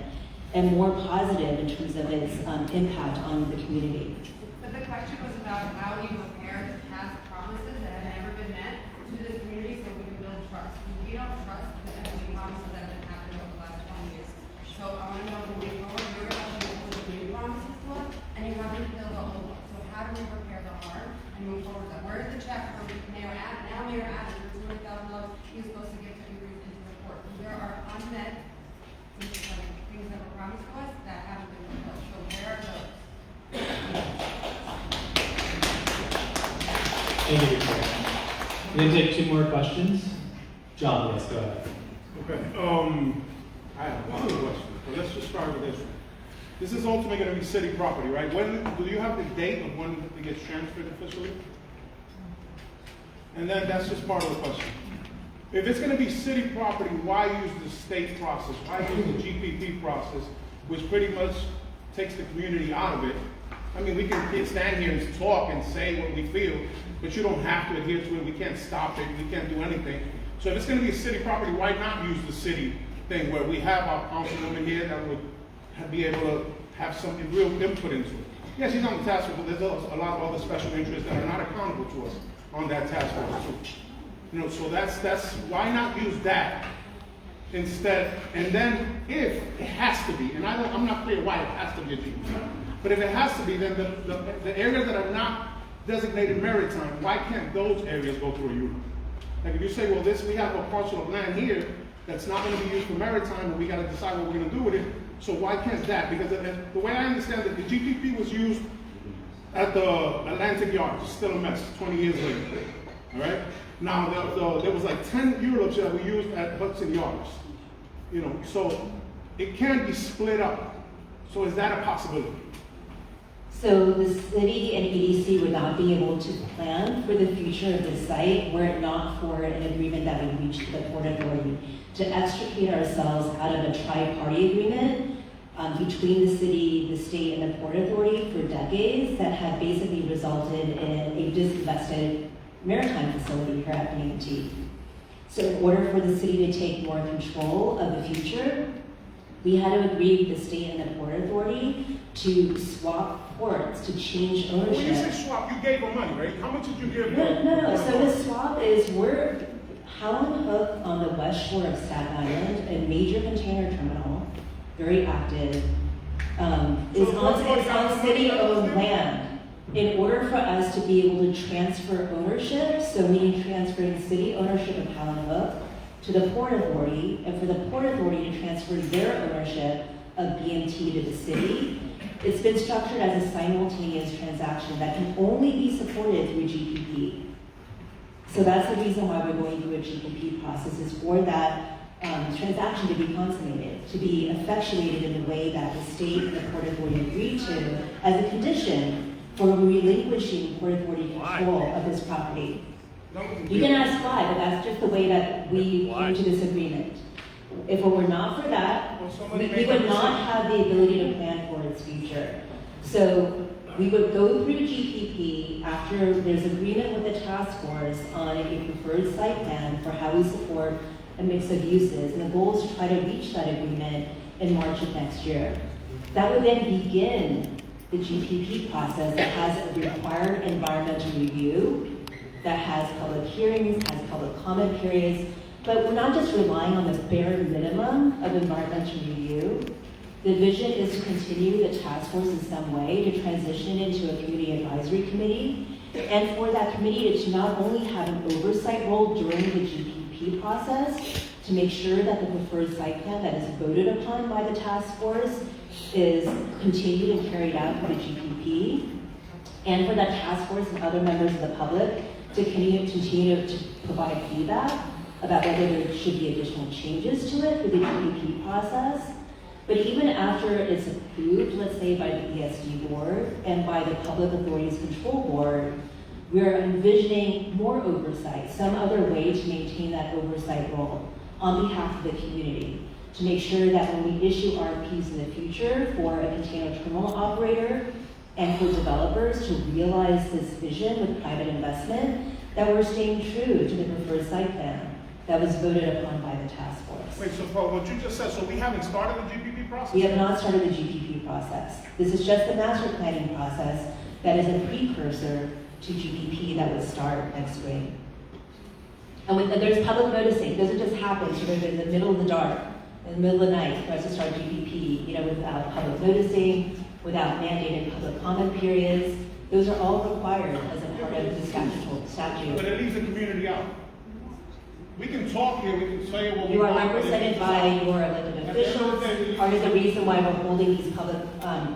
and more positive in terms of its impact on the community. But the question was about how you prepare past promises that have never been met to this community so we can build trust. We don't trust the empty promises that have been happening over the last 20 years. So I want to know moving forward, you're going to put new promises to us, and you haven't filled the old ones. So how do we prepare the heart and move forward? Where's the check from Mayor Adams? Now Mayor Adams, for $200,000 he was supposed to give to Newbury's into the port. There are unmet things that were promised to us that haven't been fulfilled. So where are those? Thank you, Victoria. We're going to take 2 more questions. John, yes, go ahead. Okay, I have one question, but let's just start with this one. This is ultimately going to be city property, right? When do you have the date of when it gets transferred officially? And then that's just part of the question. If it's going to be city property, why use the state process? Why use the GPP process, which pretty much takes the community out of it? I mean, we can stand here and talk and say what we feel, but you don't have to adhere to it. We can't stop it. We can't do anything. So if it's going to be a city property, why not use the city thing where we have our councilwoman here that would be able to have some real input into it? Yes, she's on the task force, but there's a lot of other special interests that are not accountable to us on that task force too. You know, so that's why not use that instead? And then if it has to be, and I'm not clear why it has to be a GPP, but if it has to be, then the areas that are not designated maritime, why can't those areas go through a unit? Like if you say, well, we have a parcel of land here that's not going to be used for maritime, and we got to decide what we're going to do with it. So why can't that? Because the way I understand it, the GPP was used at the Atlantic Yard. It's still a mess 20 years later. All right. Now there was like 10 Europe's that we used at Hudson Yards. You know, so it can be split up. So is that a possibility? So the city and EDC would not be able to plan for the future of the site were it not for an agreement that we reached with the Port Authority to extricate ourselves out of a tri-party agreement between the city, the state, and the Port Authority for decades that had basically resulted in a disinvested maritime facility here at BMT. So in order for the city to take more control of the future, we had to agree with the state and the Port Authority to swap ports, to change ownership. When you say swap, you gave them money, right? How much did you give them? No. So the swap is we're Howland Hook on the west shore of Staten Island, a major container terminal, very active, is on city-owned land. In order for us to be able to transfer ownership, so meaning transferring city ownership of Howland Hook to the Port Authority, and for the Port Authority to transfer their ownership of BMT to the city, it's been structured as a simultaneous transaction that can only be supported through GPP. So that's the reason why we're going through a GPP process, is for that transaction to be consummated, to be effectuated in the way that the state and the Port Authority agreed to as a condition for relinquishing Port Authority control of this property. You can ask why, but that's just the way that we came to this agreement. If it were not for that, we would not have the ability to plan for its future. So we would go through GPP after there's agreement with the task force on a preferred site plan for how we support a mix of uses. And the goal is to try to reach that agreement in March of next year. That would then begin the GPP process that has a required environmental review, that has public hearings, has public comment periods, but we're not just relying on the bare minimum of environmental review. The vision is to continue the task force in some way, to transition it into a community advisory committee, and for that committee to not only have an oversight role during the GPP process, to make sure that the preferred site plan that is voted upon by the task force is continued and carried out for the GPP, and for that task force and other members of the public to continue to provide feedback about whether there should be additional changes to it for the GPP process. But even after it's approved, let's say by the ESD board and by the Public Authorities Control Board, we're envisioning more oversight, some other way to maintain that oversight role on behalf of the community to make sure that when we issue RFPs in the future for a container terminal operator and for developers to realize this vision with private investment, that we're staying true to the preferred site plan that was voted upon by the task force. Wait, so Paul, what you just said, so we haven't started the GPP process? We have not started the GPP process. This is just the master planning process that is a precursor to GPP that would start next spring. And there's public noticing. It doesn't just happen sort of in the middle of the dark, in the middle of the night, for us to start GPP, without public noticing, without mandated public comment periods. Those are all required as a part of the statute. But it leaves the community out. We can talk here, we can say what we You are want. represented by your elected officials. Part of the reason why we're holding these public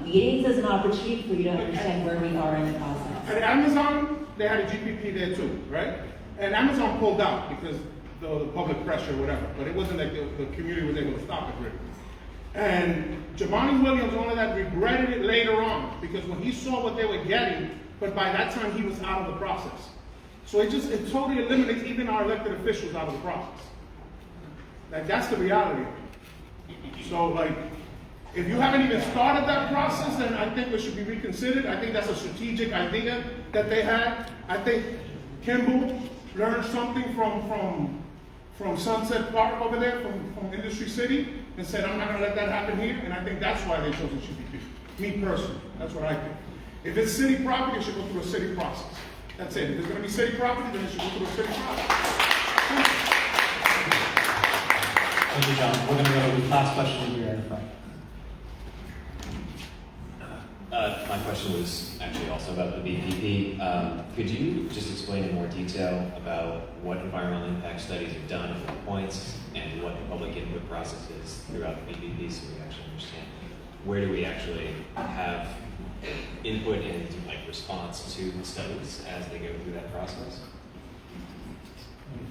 meetings is an opportunity for you to understand where we are in the process. At Amazon, they had a GPP there too, right? And Amazon pulled out because the public pressure or whatever, but it wasn't like the community was able to stop it really. And Jamani Williams, only that regretted it later on because when he saw what they were getting, but by that time he was out of the process. So it totally eliminates even our elected officials out of the process. Like, that's the reality of it. So, like, if you haven't even started that process, then I think it should be reconsidered. I think that's a strategic idea that they had. I think Kimball learned something from Sunset Park over there, from Industry City, and said, I'm not going to let that happen here, and I think that's why they chose the GPP. Me personally, that's what I think. If it's city property, it should go through a city process. That's it. If it's going to be city property, then it should go through a city process. Thank you, John. We're going to go to the last question here in front. My question was actually also about the BPP. Could you just explain in more detail about what environmental impact studies you've done at what points and what the public input process is throughout the BPP so we actually understand where do we actually have input and response to the studies as they go through that process?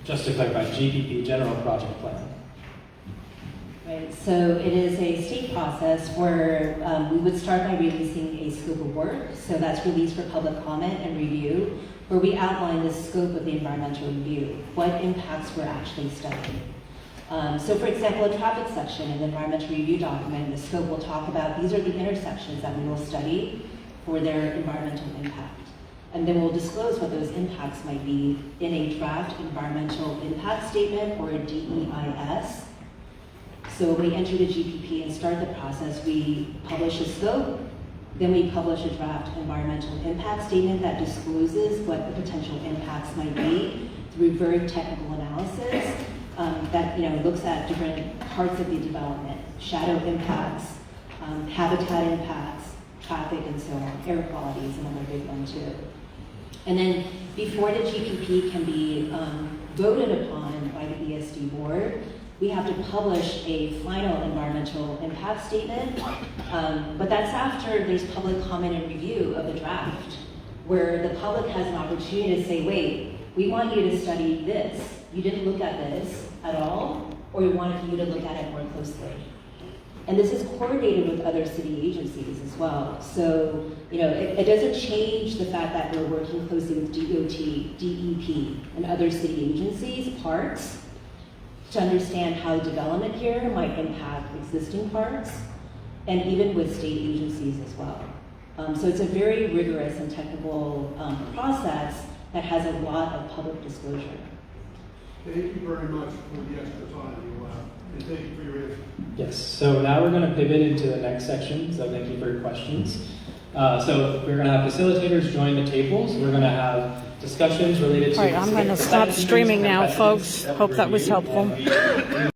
Just to clarify, GPP, General Project Plan. Right, so it is a state process where we would start by releasing a scope of work. So that's released for public comment and review, where we outline the scope of the environmental review, what impacts we're actually studying. So for example, a traffic section in the environmental review document, the scope will talk about these are the intersections that we will study for their environmental impact. And then we'll disclose what those impacts might be in a draft environmental impact statement or a DEIS. So when we enter the GPP and start the process, we publish a scope, then we publish a draft environmental impact statement that discloses what the potential impacts might be through very technical analysis that looks at different parts of the development, shadow impacts, habitat impacts, traffic and so on, air quality is another big one too. And then before the GPP can be voted upon by the ESD board, we have to publish a final environmental impact statement, but that's after there's public comment and review of the draft, where the public has an opportunity to say, wait, we want you to study this. You didn't look at this at all, or we wanted you to look at it more closely. And this is coordinated with other city agencies as well. So, it doesn't change the fact that we're working closely with DOT, DEP, and other city agencies, parks, to understand how development here might impact existing parks, and even with state agencies as well. So it's a very rigorous and technical process that has a lot of public disclosure. Thank you very much for the extra time you allowed, and thank you for your answer. Yes, so now we're going to pivot into the next section, so thank you for your questions. So we're going to have facilitators join the tables. We're going to have discussions related to... All right, I'm going to stop streaming now, folks. Hope that was helpful.